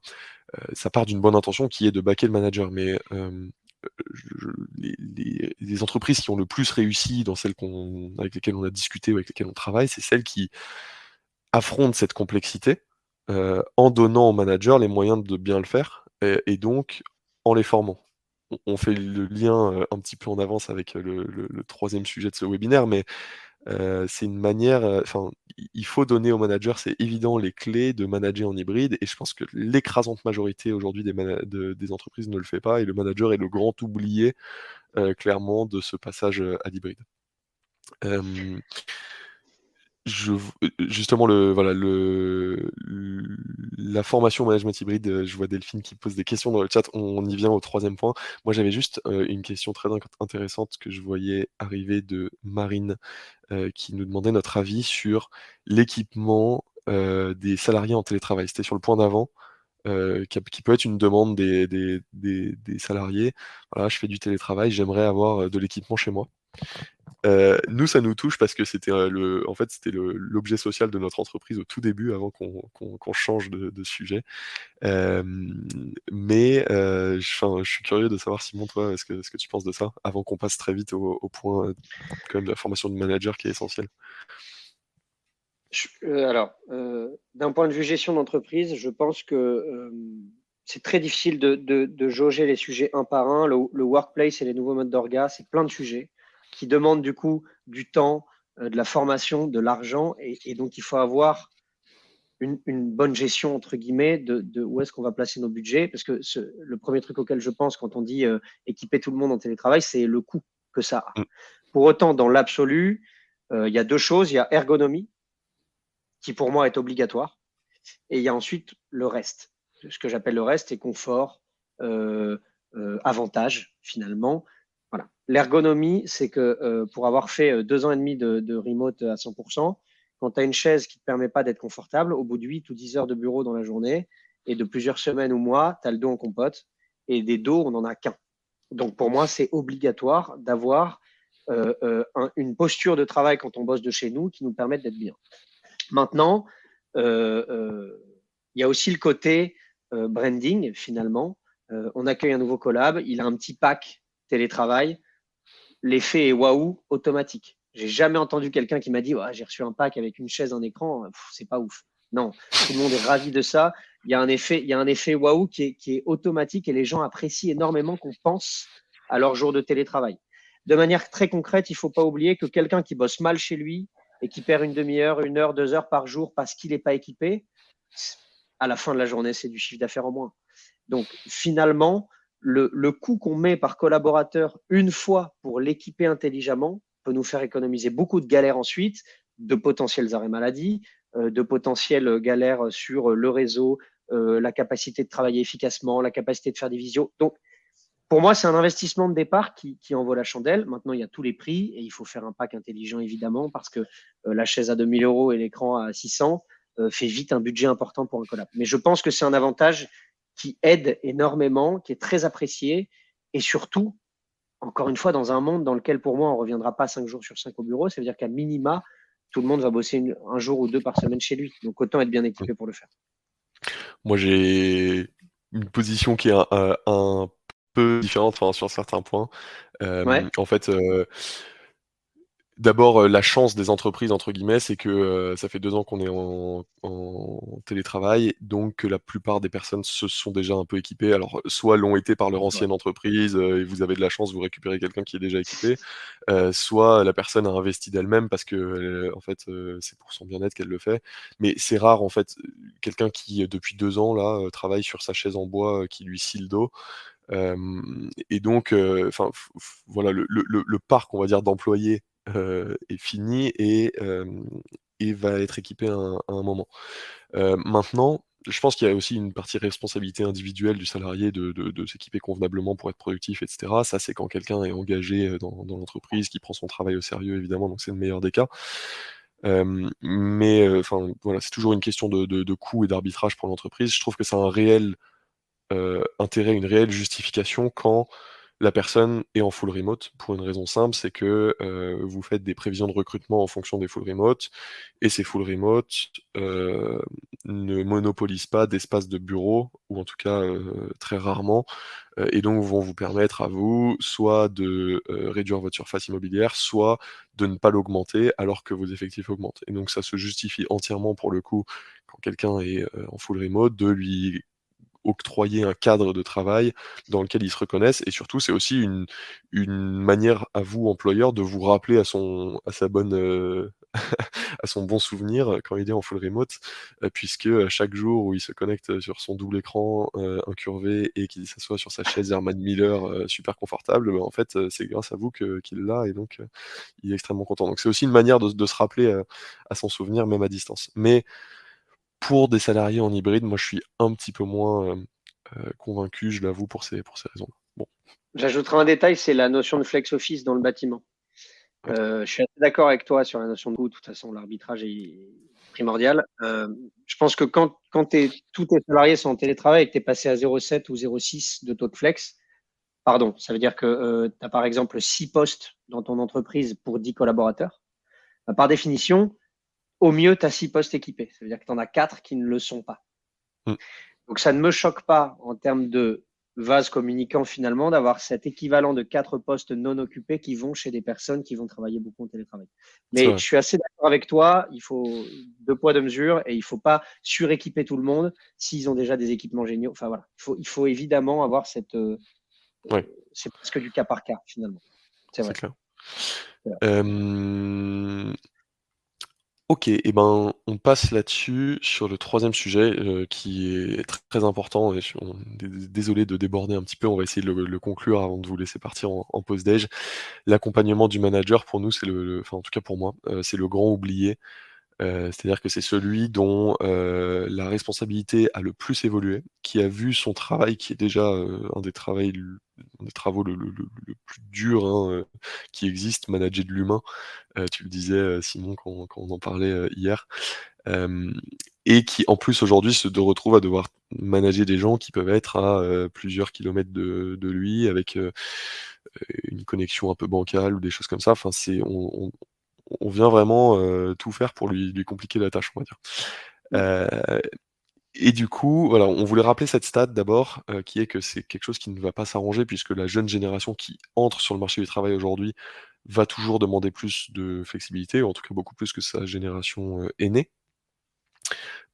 Ça part d'une bonne intention qui est de baquer le manager, mais je les entreprises qui ont le plus réussi dans celles avec lesquelles on a discuté ou avec lesquelles on travaille, c'est celles qui affrontent cette complexité, en donnant aux managers les moyens de bien le faire et donc en les formant. On fait le lien, un petit peu en avance avec, le 3e sujet de ce webinaire, mais c'est une manière, enfin, il faut donner aux managers, c'est évident, les clés de manager en hybride et je pense que l'écrasante majorité aujourd'hui des entreprises ne le fait pas et le manager est le grand oublié, clairement de ce passage, à l'hybride. Hem Justement, la formation management hybride, je vois Delphine qui pose des questions dans le chat. On y vient au troisième point. Moi, j'avais juste une question très intéressante que je voyais arriver de Marine, qui nous demandait notre avis sur l'équipement des salariés en télétravail. C'était sur le point d'avant, qui peut être une demande des salariés. Voilà, je fais du télétravail, j'aimerais avoir de l'équipement chez moi. Nous, ça nous touche parce que c'était en fait, c'était l'objet social de notre entreprise au tout début, avant qu'on change de sujet. Mais je suis curieux de savoir, Simon, toi, ce que tu penses de ça, avant qu'on passe très vite au point quand même de la formation de manager qui est essentielle. D'un point de vue gestion d'entreprise, je pense que c'est très difficile de jauger les sujets un par un. Le workplace et les nouveaux modes d'orga, c'est plein de sujets qui demandent du coup du temps, de la formation, de l'argent. Et donc, il faut avoir une bonne gestion, entre guillemets, de où est-ce qu'on va placer nos budgets. Parce que le premier truc auquel je pense quand on dit équiper tout le monde en télétravail, c'est le coût que ça a. Mm. Pour autant, dans l'absolu, il y a deux choses. Il y a ergonomie, qui pour moi est obligatoire. Et il y a ensuite le reste. Ce que j'appelle le reste, c'est confort, avantage, finalement. Voilà. L'ergonomie, c'est que pour avoir fait 2 ans et demi de remote à 100%, quand tu as une chaise qui ne te permet pas d'être confortable, au bout de 8 ou 10 heures de bureau dans la journée, et de plusieurs semaines ou mois, tu as le dos en compote, et des dos, on n'en a qu'un. Donc pour moi, c'est obligatoire d'avoir une posture de travail quand on bosse de chez nous qui nous permette d'être bien. Maintenant, il y a aussi le côté branding, finalement. On accueille un nouveau collab, il a un petit pack télétravail, l'effet est waouh automatique. J'ai jamais entendu quelqu'un qui m'a dit j'ai reçu un pack avec une chaise, un écran, c'est pas ouf. Non, tout le monde est ravi de ça. Il y a un effet waouh qui est automatique et les gens apprécient énormément qu'on pense à leur jour de télétravail. De manière très concrète, il ne faut pas oublier que quelqu'un qui bosse mal chez lui et qui perd une demi-heure, 1 heure, 2 heures par jour parce qu'il n'est pas équipé, à la fin de la journée, c'est du chiffre d'affaires en moins. Donc finalement, le coût qu'on met par collaborateur une fois pour l'équiper intelligemment peut nous faire économiser beaucoup de galères ensuite, de potentiels arrêts maladie, de potentielles galères sur le réseau, la capacité de travailler efficacement, la capacité de faire des visios. Donc, pour moi, c'est un investissement de départ qui en vaut la chandelle. Maintenant, il y a tous les prix et il faut faire un pack intelligent, évidemment, parce que la chaise à 2 000 € et l'écran à 600 fait vite un budget important pour un collab. Mais je pense que c'est un avantage qui aide énormément, qui est très apprécié et surtout, encore une fois, dans un monde dans lequel, pour moi, on ne reviendra pas 5 jours sur 5 au bureau, ça veut dire qu'à minima, tout le monde va bosser un jour ou deux par semaine chez lui. Donc, autant être bien équipé pour le faire. Moi, j'ai une position qui est un peu différente, enfin, sur certains points. Ouais. En fait, d'abord, la chance des entreprises, entre guillemets, c'est que ça fait 2 ans qu'on est en télétravail, donc que la plupart des personnes se sont déjà un peu équipées. Alors, soit l'ont été par leur Ouais. ancienne entreprise, et vous avez de la chance, vous récupérez quelqu'un qui est déjà équipé, soit la personne a investi d'elle-même parce que, en fait, c'est pour son bien-être qu'elle le fait. Mais c'est rare, en fait, quelqu'un qui, depuis 2 ans, là, travaille sur sa chaise en bois, qui lui scie le dos. Et donc, enfin, voilà, le parc, on va dire, d'employés est fini et va être équipé à un moment. Maintenant, je pense qu'il y a aussi une partie responsabilité individuelle du salarié de s'équiper convenablement pour être productif, et cetera. Ça, c'est quand quelqu'un est engagé dans l'entreprise, qui prend son travail au sérieux, évidemment, donc c'est le meilleur des cas. Mais enfin, voilà, c'est toujours une question de coût et d'arbitrage pour l'entreprise. Je trouve que c'est un réel intérêt, une réelle justification quand la personne est en full remote, pour une raison simple, c'est que vous faites des prévisions de recrutement en fonction des full remote, et ces full remote ne monopolisent pas d'espace de bureau, ou en tout cas très rarement, et donc vont vous permettre à vous soit de réduire votre surface immobilière, soit de ne pas l'augmenter alors que vos effectifs augmentent. Et donc ça se justifie entièrement pour le coup, quand quelqu'un est en full remote, de lui octroyer un cadre de travail dans lequel ils se reconnaissent, et surtout c'est aussi une manière à vous, employeur, de vous rappeler à sa bonne à son bon souvenir quand il est en full remote, puisque chaque jour où il se connecte sur son double écran incurvé et qu'il s'assoit sur sa chaise Herman Miller super confortable, bah, en fait, c'est grâce à vous qu'il l'a et donc il est extrêmement content. Donc c'est aussi une manière de se rappeler à son souvenir même à distance. Mais pour des salariés en hybride, moi je suis un petit peu moins convaincu, je l'avoue, pour ces raisons. Bon, J'ajouterai un détail, c'est la notion de flex office dans le bâtiment. ouais, Je suis assez d'accord avec toi sur la notion de coût. De toute façon, l'arbitrage est primordial. Je pense que quand tous tes salariés sont en télétravail et que tu es passé à 0,7 ou 0,6 de taux de flex, pardon, ça veut dire que tu as par exemple 6 postes dans ton entreprise pour 10 collaborateurs. Bah, par définition, au mieux, tu as 6 postes équipés. Ça veut dire que tu en as 4 qui ne le sont pas. mmh, Donc ça ne me choque pas en termes de vase communicant finalement d'avoir cet équivalent de 4 postes non occupés qui vont chez des personnes qui vont travailler beaucoup en télétravail. c'est Mais vrai, je suis assez d'accord avec toi, il faut deux poids, deux mesures et il ne faut pas suréquiper tout le monde s'ils ont déjà des équipements géniaux. Enfin voilà, il faut évidemment avoir ouais, c'est presque du cas par cas finalement. C'est c'est vrai. clair. C'est vrai. Hem OK et ben, on passe là-dessus sur le troisième sujet, qui est très important et je on désolé de déborder un petit peu, on va essayer de le conclure avant de vous laisser partir en pause déj. L'accompagnement du manager pour nous, c'est enfin en tout cas pour moi, c'est le grand oublié. C'est-à-dire que c'est celui dont, la responsabilité a le plus évolué, qui a vu son travail qui est déjà, un des travaux le plus dur, hein, qui existe, manager de l'humain. Tu le disais, Simon, quand on en parlait, hier. Hem et qui en plus aujourd'hui se retrouve à devoir manager des gens qui peuvent être à, plusieurs kilomètres de lui avec, une connexion un peu bancale ou des choses comme ça. Enfin c'est on vient vraiment, tout faire pour lui compliquer la tâche, on va dire. Heu et du coup, voilà, on voulait rappeler cette stat d'abord, qui est que c'est quelque chose qui ne va pas s'arranger puisque la jeune génération qui entre sur le marché du travail aujourd'hui va toujours demander plus de flexibilité, ou en tout cas beaucoup plus que sa génération, aînée.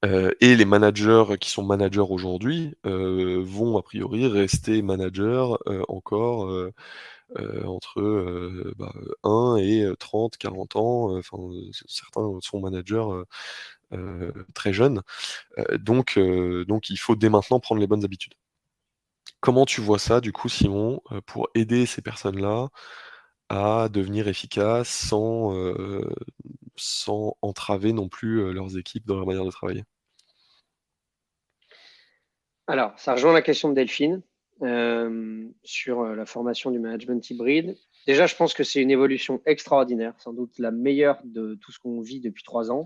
Et les managers qui sont managers aujourd'hui, vont a priori rester managers, encore, entre, 1 et 30-40 ans, enfin, certains sont managers, très jeunes. Donc il faut dès maintenant prendre les bonnes habitudes. Comment tu vois ça du coup Simon, pour aider ces personnes-là à devenir efficaces sans entraver non plus, leurs équipes dans leur manière de travailler? Alors, ça rejoint la question de Delphine sur la formation du management hybride. Déjà, je pense que c'est une évolution extraordinaire, sans doute la meilleure de tout ce qu'on vit depuis 3 ans.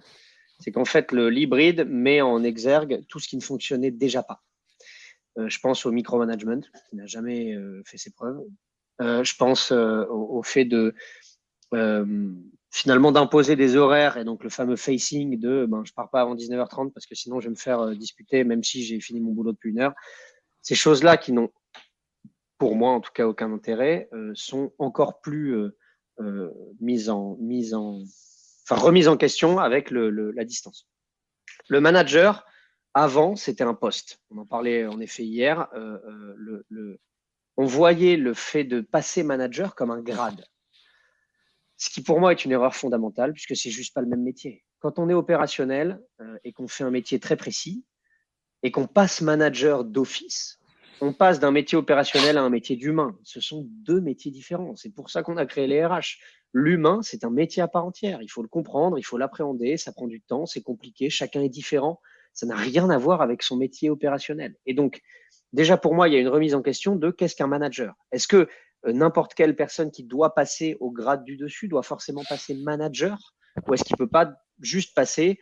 C'est qu'en fait, l'hybride met en exergue tout ce qui ne fonctionnait déjà pas. Je pense au micromanagement, qui n'a jamais fait ses preuves. Je pense au fait de finalement d'imposer des horaires et donc le fameux facing de je pars pas avant 19h30 parce que sinon je vais me faire disputer même si j'ai fini mon boulot depuis 1 heure. Ces choses-là qui n'ont, pour moi en tout cas, aucun intérêt, sont encore plus remises en question avec la distance. Le manager, avant, c'était un poste. On en parlait en effet hier. On voyait le fait de passer manager comme un grade. Ce qui pour moi est une erreur fondamentale puisque c'est juste pas le même métier. Quand on est opérationnel et qu'on fait un métier très précis et qu'on passe manager d'office, on passe d'un métier opérationnel à un métier d'humain. Ce sont deux métiers différents. C'est pour ça qu'on a créé les RH. L'humain, c'est un métier à part entière. Il faut le comprendre, il faut l'appréhender, ça prend du temps, c'est compliqué, chacun est différent. Ça n'a rien à voir avec son métier opérationnel. Et donc, déjà pour moi, il y a une remise en question de qu'est-ce qu'un manager. Est-ce que n'importe quelle personne qui doit passer au grade du dessus doit forcément passer manager ou est-ce qu'il ne peut pas juste passer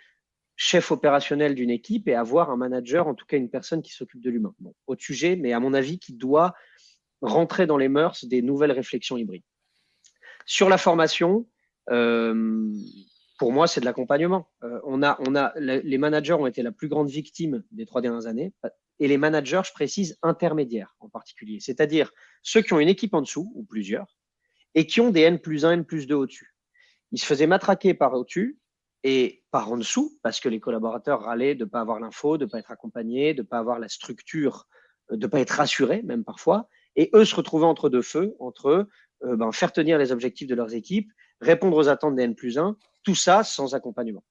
chef opérationnel d'une équipe et avoir un manager, en tout cas une personne qui s'occupe de l'humain. Bon, autre sujet, mais à mon avis, qui doit rentrer dans les mœurs des nouvelles réflexions hybrides. Sur la formation, pour moi, c'est de l'accompagnement. Les managers ont été la plus grande victime des 3 dernières années, et les managers, je précise, intermédiaires en particulier, c'est-à-dire ceux qui ont une équipe en dessous, ou plusieurs, et qui ont des N+1, N+2 au-dessus. Ils se faisaient matraquer par au-dessus et par en dessous, parce que les collaborateurs râlaient de ne pas avoir l'info, de ne pas être accompagnés, de ne pas avoir la structure, de ne pas être rassurés, même parfois. Et eux se retrouvaient entre deux feux, entre faire tenir les objectifs de leurs équipes, répondre aux attentes des N+1, tout ça sans accompagnement.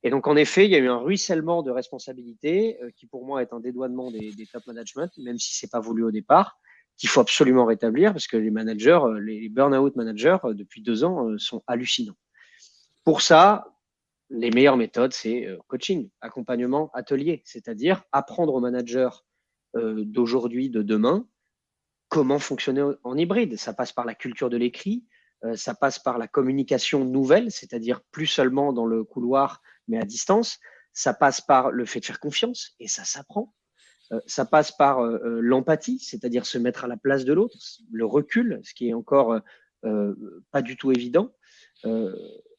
Et donc, en effet, il y a eu un ruissellement de responsabilités qui, pour moi, est un dédouanement des top management, même si c'est pas voulu au départ, qu'il faut absolument rétablir parce que les managers, les burn-out managers, depuis 2 ans, sont hallucinants. Pour ça, les meilleures méthodes, c'est coaching, accompagnement, atelier, c'est-à-dire apprendre aux managers d'aujourd'hui, de demain, comment fonctionner en hybride. Ça passe par la culture de l'écrit, ça passe par la communication nouvelle, c'est-à-dire plus seulement dans le couloir, mais à distance. Ça passe par le fait de faire confiance, et ça s'apprend. Ça passe par l'empathie, c'est-à-dire se mettre à la place de l'autre, le recul, ce qui est encore pas du tout évident. Euh,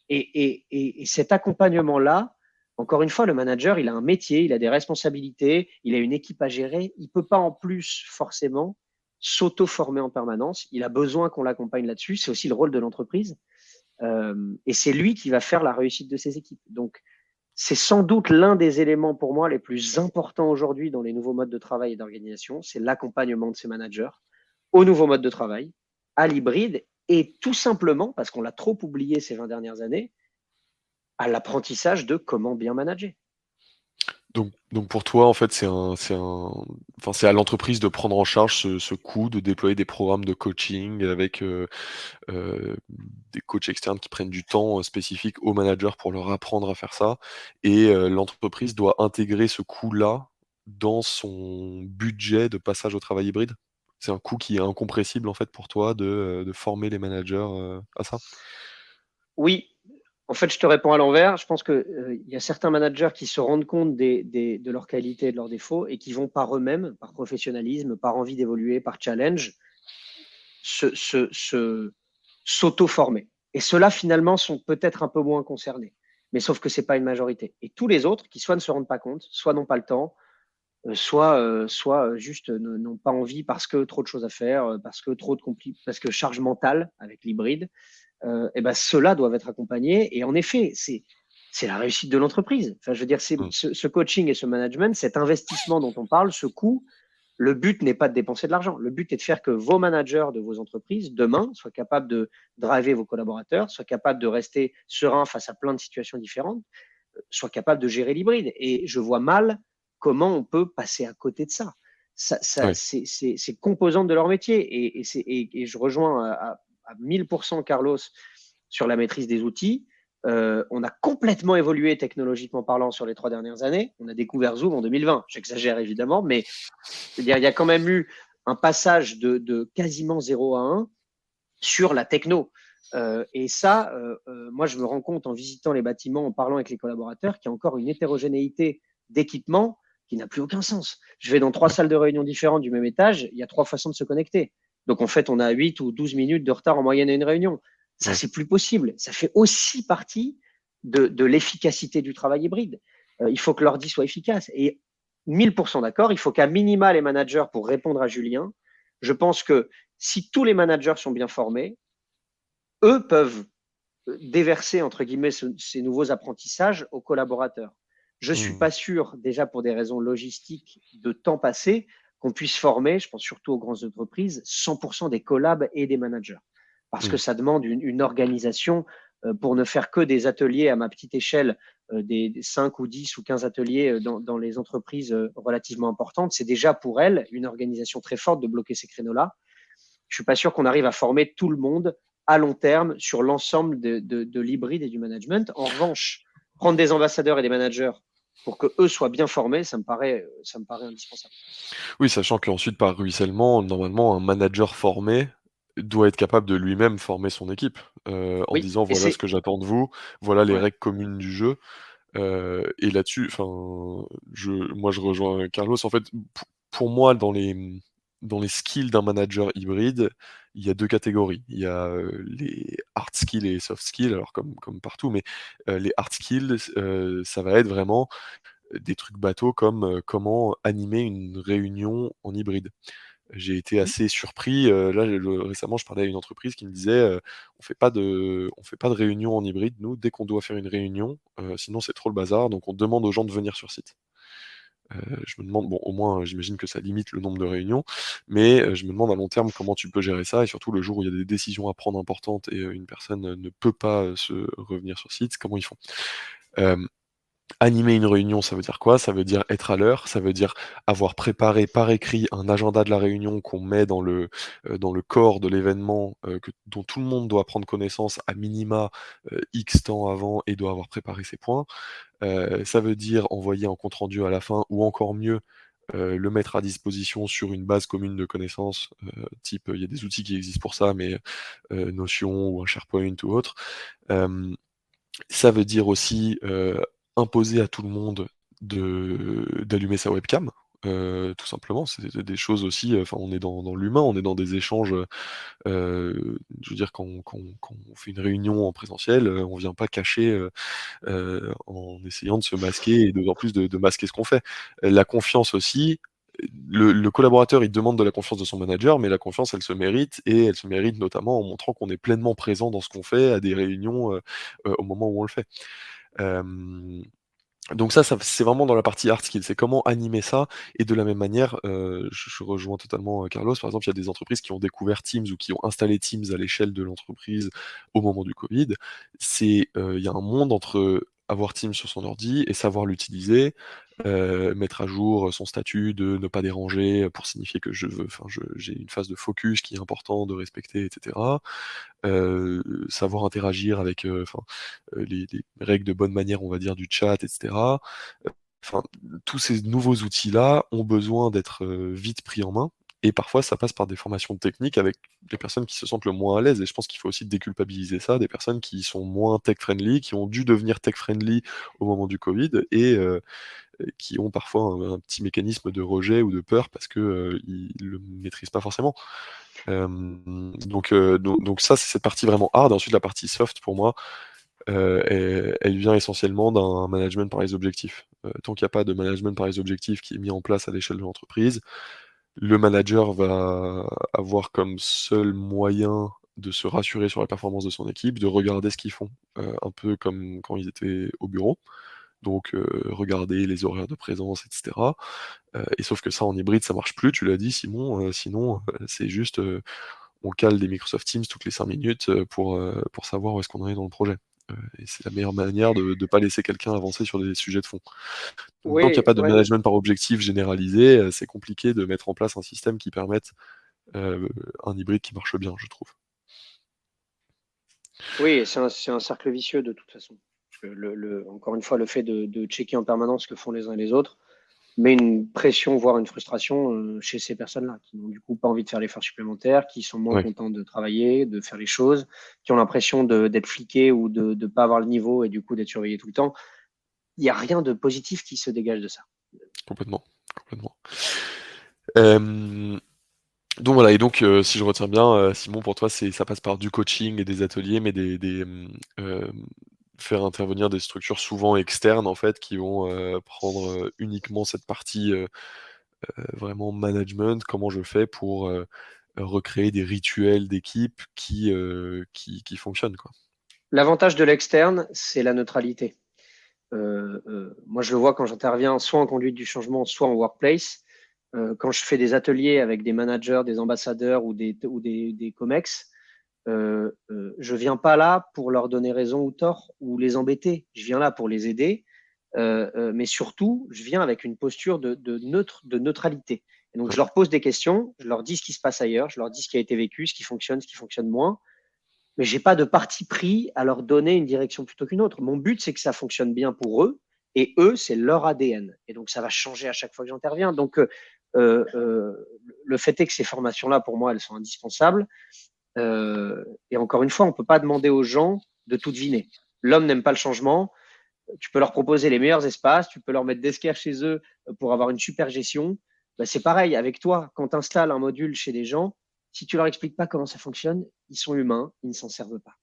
et cet accompagnement-là, encore une fois, le manager, il a un métier, il a des responsabilités, il a une équipe à gérer. Il ne peut pas en plus forcément s'auto-former en permanence. Il a besoin qu'on l'accompagne là-dessus. C'est aussi le rôle de l'entreprise. Et c'est lui qui va faire la réussite de ses équipes. Donc, c'est sans doute l'un des éléments pour moi les plus importants aujourd'hui dans les nouveaux modes de travail et d'organisation. C'est l'accompagnement de ces managers au nouveau mode de travail, à l'hybride et tout simplement, parce qu'on l'a trop oublié ces 20 dernières années, à l'apprentissage de comment bien manager. Donc pour toi, en fait, enfin, c'est à l'entreprise de prendre en charge ce coût, de déployer des programmes de coaching avec, des coachs externes qui prennent du temps, spécifique aux managers pour leur apprendre à faire ça et l'entreprise doit intégrer ce coût-là dans son budget de passage au travail hybride? C'est un coût qui est incompressible, en fait, pour toi de former les managers, à ça? Oui, en fait, je te réponds à l'envers. Je pense qu'il y a certains managers qui se rendent compte de leurs qualités et de leurs défauts et qui vont par eux-mêmes, par professionnalisme, par envie d'évoluer, par challenge, s'auto-former. Et ceux-là, finalement, sont peut-être un peu moins concernés. Mais sauf que ce n'est pas une majorité. Et tous les autres qui soit ne se rendent pas compte, soit n'ont pas le temps, soit juste n'ont pas envie parce que trop de choses à faire, parce que charge mentale avec l'hybride, et ben ceux-là doivent être accompagnés. Et en effet, c'est la réussite de l'entreprise. Enfin, je veux dire, Mmh. ce coaching et ce management, cet investissement dont on parle, ce coût, le but n'est pas de dépenser de l'argent. Le but est de faire que vos managers de vos entreprises, demain, soient capables de driver vos collaborateurs, soient capables de rester sereins face à plein de situations différentes, soient capables de gérer l'hybride. Et je vois mal comment on peut passer à côté de ça. Ouais. C'est composante de leur métier. Et je rejoins à 1000% Carlos sur la maîtrise des outils. On a complètement évolué technologiquement parlant sur les 3 dernières années. On a découvert Zoom en 2020. J'exagère évidemment, mais il y a quand même eu un passage de quasiment 0 à 1 sur la techno. Et ça, moi, je me rends compte en visitant les bâtiments, en parlant avec les collaborateurs, qu'il y a encore une hétérogénéité d'équipement qui n'a plus aucun sens. Je vais dans 3 salles de réunion différentes du même étage, il y a 3 façons de se connecter. Donc, en fait, on a 8 ou 12 minutes de retard en moyenne à une réunion. Ça, Ouais. c'est plus possible. Ça fait aussi partie de l'efficacité du travail hybride. Il faut que l'ordi soit efficace. Et 1000% d'accord, il faut qu'à minima, les managers, pour répondre à Julien, je pense que si tous les managers sont bien formés, eux peuvent déverser, entre guillemets, ces nouveaux apprentissages aux collaborateurs. Je ne suis Mmh. pas sûr, déjà pour des raisons logistiques de temps passé, qu'on puisse former, je pense surtout aux grandes entreprises, 100% des collabs et des managers. Parce que Mmh. ça demande une organisation pour ne faire que des ateliers à ma petite échelle, des 5 ou 10 ou 15 ateliers dans les entreprises relativement importantes. C'est déjà pour elles une organisation très forte de bloquer ces créneaux-là. Je ne suis pas sûr qu'on arrive à former tout le monde à long terme sur l'ensemble de l'hybride et du management. En revanche, prendre des ambassadeurs et des managers pour que eux soient bien formés, ça me paraît indispensable. Oui, sachant qu'ensuite, par ruissellement, normalement, un manager formé doit être capable de lui-même former son équipe, en Oui, disant: et «Voilà ce c'est que j'attends de vous, voilà les ouais, règles communes du jeu». Et là-dessus, enfin, je rejoins Carlos. En fait, pour moi, dans les skills d'un manager hybride, il y a 2 catégories. Il y a, les hard skills et les soft skills, alors comme partout, mais, les hard skills, ça va être vraiment des trucs bateaux comme, comment animer une réunion en hybride. J'ai été mmh, assez surpris, là, récemment, je parlais à une entreprise qui me disait, «On fait pas de réunion en hybride, nous, dès qu'on doit faire une réunion, sinon c'est trop le bazar, donc on demande aux gens de venir sur site». Je me demande, bon, au moins, j'imagine que ça limite le nombre de réunions, mais je me demande à long terme comment tu peux gérer ça et surtout le jour où il y a des décisions à prendre importantes et une personne ne peut pas se revenir sur site, comment ils font? Hem, Animer une réunion, ça veut dire quoi? Ça veut dire être à l'heure, ça veut dire avoir préparé par écrit un agenda de la réunion qu'on met dans le corps de l'événement, dont tout le monde doit prendre connaissance à minima, X temps avant et doit avoir préparé ses points. Ça veut dire envoyer un compte rendu à la fin ou encore mieux, le mettre à disposition sur une base commune de connaissances, type, il y a des outils qui existent pour ça, mais Notion ou un SharePoint ou autre. Hem, Ça veut dire aussi, imposer à tout le monde d'allumer sa webcam, tout simplement. C'est des choses aussi, enfin on est dans l'humain, on est dans des échanges, je veux dire quand on fait une réunion en présentiel, on vient pas cacher, en essayant de se masquer et en plus de masquer ce qu'on fait. La confiance aussi, le collaborateur, il demande de la confiance de son manager, mais la confiance, elle se mérite et elle se mérite notamment en montrant qu'on est pleinement présent dans ce qu'on fait à des réunions, au moment où on le fait. Hem Donc ça c'est vraiment dans la partie hard skill, c'est comment animer ça et de la même manière, je rejoins totalement, Carlos. Par exemple, il y a des entreprises qui ont découvert Teams ou qui ont installé Teams à l'échelle de l'entreprise au moment du Covid. Il y a un monde entre avoir Teams sur son ordi et savoir l'utiliser, mettre à jour, son statut de ne pas déranger, pour signifier que j'ai une phase de focus qui est important de respecter et cetera. Savoir interagir avec, les règles de bonne manière, on va dire, du chat et cetera. Enfin, tous ces nouveaux outils-là ont besoin d'être, vite pris en main et parfois ça passe par des formations techniques avec les personnes qui se sentent le moins à l'aise et je pense qu'il faut aussi déculpabiliser ça, des personnes qui sont moins tech friendly, qui ont dû devenir tech friendly au moment du Covid et qui ont parfois un petit mécanisme de rejet ou de peur parce que, ils le maîtrisent pas forcément. Donc ça, c'est cette partie vraiment hard. Ensuite, la partie soft pour moi, elle vient essentiellement d'un management par les objectifs. Tant qu'il y a pas de management par les objectifs qui est mis en place à l'échelle de l'entreprise, le manager va avoir comme seul moyen de se rassurer sur la performance de son équipe, de regarder ce qu'ils font, un peu comme quand ils étaient au bureau. Donc, regarder les horaires de présence et cetera. Et sauf que ça, en hybride, ça marche plus, tu l'as dit Simon, sinon, c'est juste, on cale des Microsoft Teams toutes les 5 minutes, pour savoir où est-ce qu'on en est dans le projet. Et c'est la meilleure manière de pas laisser quelqu'un avancer sur des sujets de fond. Donc tant qu'il y a Oui, pas de ouais, management par objectif généralisé, c'est compliqué de mettre en place un système qui permette, heu, un hybride qui marche bien, je trouve. oui, c'est un cercle vicieux de toute façon. Parce que encore une fois, le fait de checker en permanence ce que font les uns et les autres met une pression, voire une frustration chez ces personnes-là, qui n'ont du coup pas envie de faire l'effort supplémentaire, qui sont moins Ouais, contents de travailler, de faire les choses, qui ont l'impression d'être fliqués ou de ne pas avoir le niveau et du coup d'être surveillés tout le temps. Il n'y a rien de positif qui se dégage de ça. complètement, complètement. Hem Donc voilà et donc si je retiens bien, Simon, pour toi, ça passe par du coaching et des ateliers, mais faire intervenir des structures souvent externes, en fait, qui vont, prendre, uniquement cette partie, vraiment management. Comment je fais pour, recréer des rituels d'équipe qui fonctionnent, quoi? L'avantage de l'externe, c'est la neutralité. Moi, je le vois quand j'interviens soit en conduite du changement, soit en workplace. Quand je fais des ateliers avec des managers, des ambassadeurs ou des COMEX, je viens pas là pour leur donner raison ou tort ou les embêter. Je viens là pour les aider, mais surtout, je viens avec une posture de neutralité. Et donc, Ouais, je leur pose des questions, je leur dis ce qui se passe ailleurs, je leur dis ce qui a été vécu, ce qui fonctionne moins, mais j'ai pas de parti pris à leur donner une direction plutôt qu'une autre. Mon but, c'est que ça fonctionne bien pour eux, et eux, c'est leur ADN. Et donc, ça va changer à chaque fois que j'interviens. Donc, le fait est que ces formations-là, pour moi, elles sont indispensables. Et encore une fois, on ne peut pas demander aux gens de tout deviner. L'homme n'aime pas le changement. Tu peux leur proposer les meilleurs espaces, tu peux leur mettre d'esquerre chez eux pour avoir une super gestion. Ben, c'est pareil avec toi. Quand tu installes un module chez des gens, si tu leur expliques pas comment ça fonctionne, ils sont humains, ils ne s'en servent pas.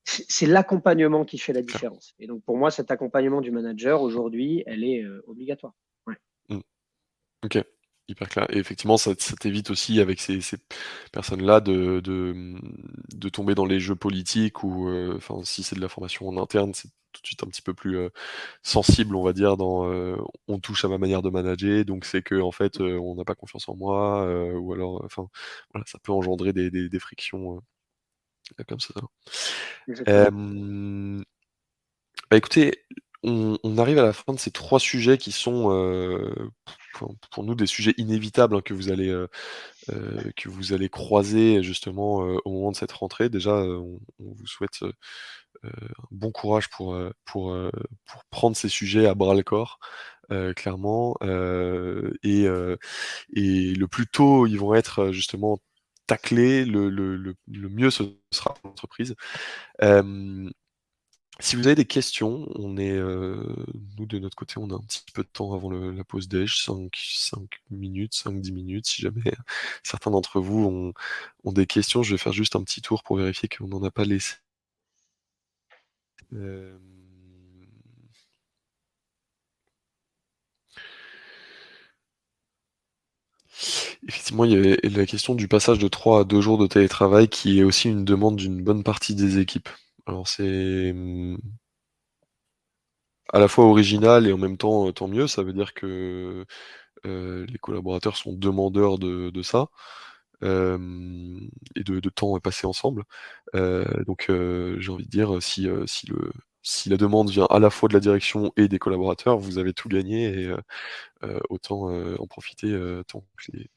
C'est l'accompagnement qui fait la clair. différence. Et donc pour moi, cet accompagnement du manager aujourd'hui, elle est obligatoire. Ouais. Mmh. OK. hyper clair. Et effectivement, ça t'évite aussi avec ces personnes-là de tomber dans les jeux politiques ou enfin, si c'est de la formation en interne, c'est tout de suite un petit peu plus sensible, on va dire, dans on touche à ma manière de manager, donc c'est que en fait, on n'a pas confiance en moi, ou alors, enfin, voilà, ça peut engendrer des frictions comme ça. Exactement. Hem, Bah, écoutez, on arrive à la fin de ces 3 sujets qui sont, pour nous des sujets inévitables, hein, que vous allez croiser justement, au moment de cette rentrée. Déjà, on vous souhaite, un bon courage pour prendre ces sujets à bras le corps, clairement, et le plus tôt ils vont être, justement taclés, le mieux ce sera pour l'entreprise. Hem Si vous avez des questions, nous de notre côté, on a un petit peu de temps avant la pause déj, 5 minutes, 5-10 minutes. Si jamais certains d'entre vous ont des questions, je vais faire juste un petit tour pour vérifier qu'on n'en a pas laissé. Hem, Effectivement, il y avait la question du passage de 3 à 2 jours de télétravail qui est aussi une demande d'une bonne partie des équipes. Alors c'est, à la fois original et en même temps, tant mieux. Ça veut dire que les collaborateurs sont demandeurs de ça, et de temps passé ensemble. Donc j'ai envie de dire, si la demande vient à la fois de la direction et des collaborateurs, vous avez tout gagné et autant, en profiter, tant que les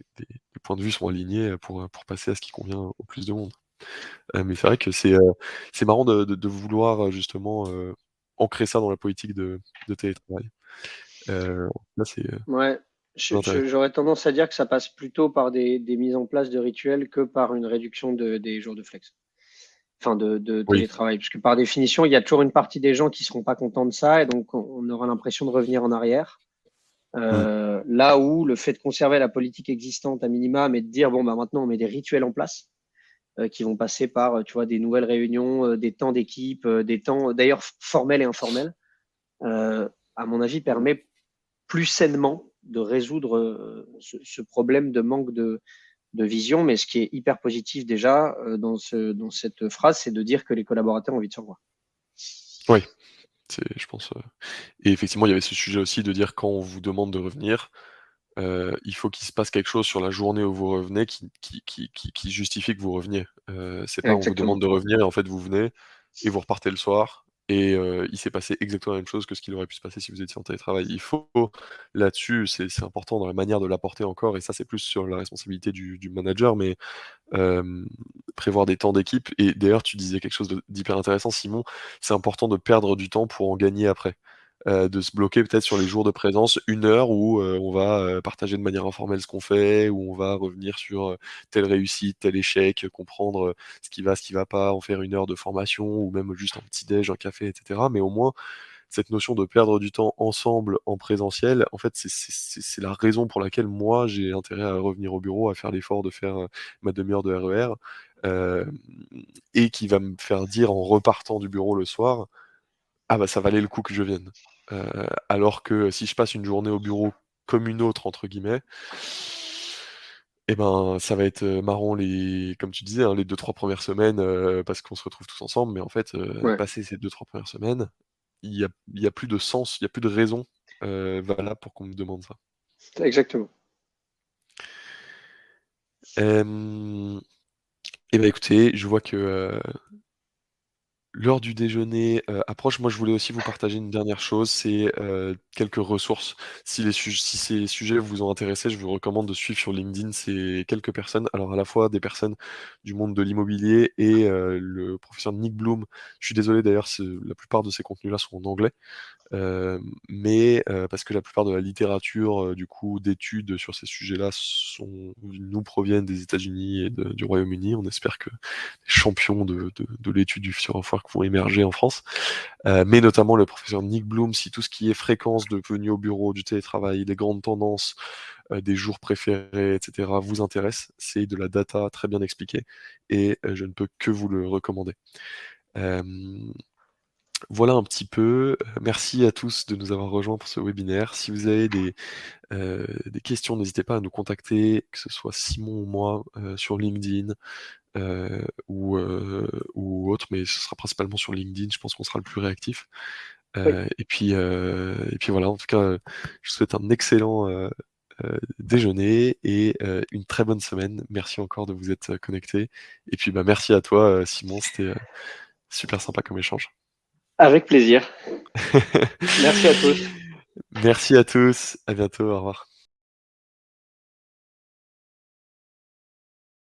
points de vue sont alignés, pour passer à ce qui convient au plus de monde. Mais c'est vrai que c'est marrant de vouloir, justement, ancrer ça dans la politique de télétravail. Là, c'est Ouais, très intéressant. j'aurais tendance à dire que ça passe plutôt par des mises en place de rituels que par une réduction des jours de flex, enfin de Oui. télétravail. Parce que par définition, il y a toujours une partie des gens qui seront pas contents de ça et donc on aura l'impression de revenir en arrière. Mmh. Là où le fait de conserver la politique existante à minima, mais de dire bon bah maintenant on met des rituels en place qui vont passer par tu vois des nouvelles réunions, des temps d'équipe, des temps d'ailleurs formels et informels, à mon avis permet plus sainement de résoudre ce problème de manque de vision. Mais ce qui est hyper positif déjà dans cette phrase, c'est de dire que les collaborateurs ont envie de se revoir. Oui, c'est je pense, et effectivement, il y avait ce sujet aussi de dire quand on vous demande de revenir, il faut qu'il se passe quelque chose sur la journée où vous revenez qui justifie que vous reveniez. C'est pas on vous demande Exactement. de revenir et en fait vous venez et vous repartez le soir et il s'est passé exactement la même chose que ce qu'il aurait pu se passer si vous étiez en télétravail. Il faut là-dessus, c'est important dans la manière de l'apporter encore et ça c'est plus sur la responsabilité du manager, mais Hem, prévoir des temps d'équipe et d'ailleurs tu disais quelque chose d'hyper intéressant Simon, c'est important de perdre du temps pour en gagner après. De se bloquer peut-être sur les jours de présence, 1 heure où, on va, partager de manière informelle ce qu'on fait, où on va revenir sur, telle réussite, tel échec, comprendre, ce qui va pas, en faire 1 heure de formation ou même juste un petit déj, un café et cetera. Mais au moins cette notion de perdre du temps ensemble en présentiel, en fait, c'est la raison pour laquelle moi, j'ai intérêt à revenir au bureau, à faire l'effort de faire, ma demi-heure de RER, hem et qui va me faire dire en repartant du bureau le soir: «Ah bah, ça valait le coup que je vienne». Alors que si je passe une journée au bureau «comme une autre» entre guillemets, et ben, ça va être, marrant comme tu disais, hein, les 2-3 premières semaines, parce qu'on se retrouve tous ensemble, mais en fait, Ouais, passer ces 2-3 premières semaines, il y a plus de sens, il y a plus de raison, valable pour qu'on me demande ça. exactement. Hem Et bah, écoutez, je vois que, l'heure du déjeuner, approche. Moi, je voulais aussi vous partager une dernière chose, c'est, quelques ressources. Si ces sujets vous ont intéressé, je vous recommande de suivre sur LinkedIn ces quelques personnes. Alors, à la fois des personnes du monde de l'immobilier et le professeur Nick Bloom. Je suis désolé d'ailleurs, la plupart de ces contenus-là sont en anglais. Mais parce que la plupart de la littérature, du coup, d'études sur ces sujets-là nous proviennent des États-Unis et du Royaume-Uni. On espère que les champions de l'étude du futur work vont émerger en France. Mais notamment le professeur Nick Bloom, si tout ce qui est fréquence de venue au bureau, du télétravail, les grandes tendances, des jours préférés et cetera, vous intéresse, c'est de la data très bien expliquée et je ne peux que vous le recommander. Hem Voilà un petit peu, merci à tous de nous avoir rejoints pour ce webinaire. Si vous avez des questions, n'hésitez pas à nous contacter, que ce soit Simon ou moi, sur LinkedIn, ou autre, mais ce sera principalement sur LinkedIn, je pense qu'on sera le plus réactif. Oui. Et puis voilà, en tout cas, je vous souhaite un excellent, déjeuner et une très bonne semaine. Merci encore de vous être, connectés et puis, bah, merci à toi, Simon, c'était, super sympa comme échange. Avec plaisir. Merci à tous. Merci à tous, à bientôt, au revoir.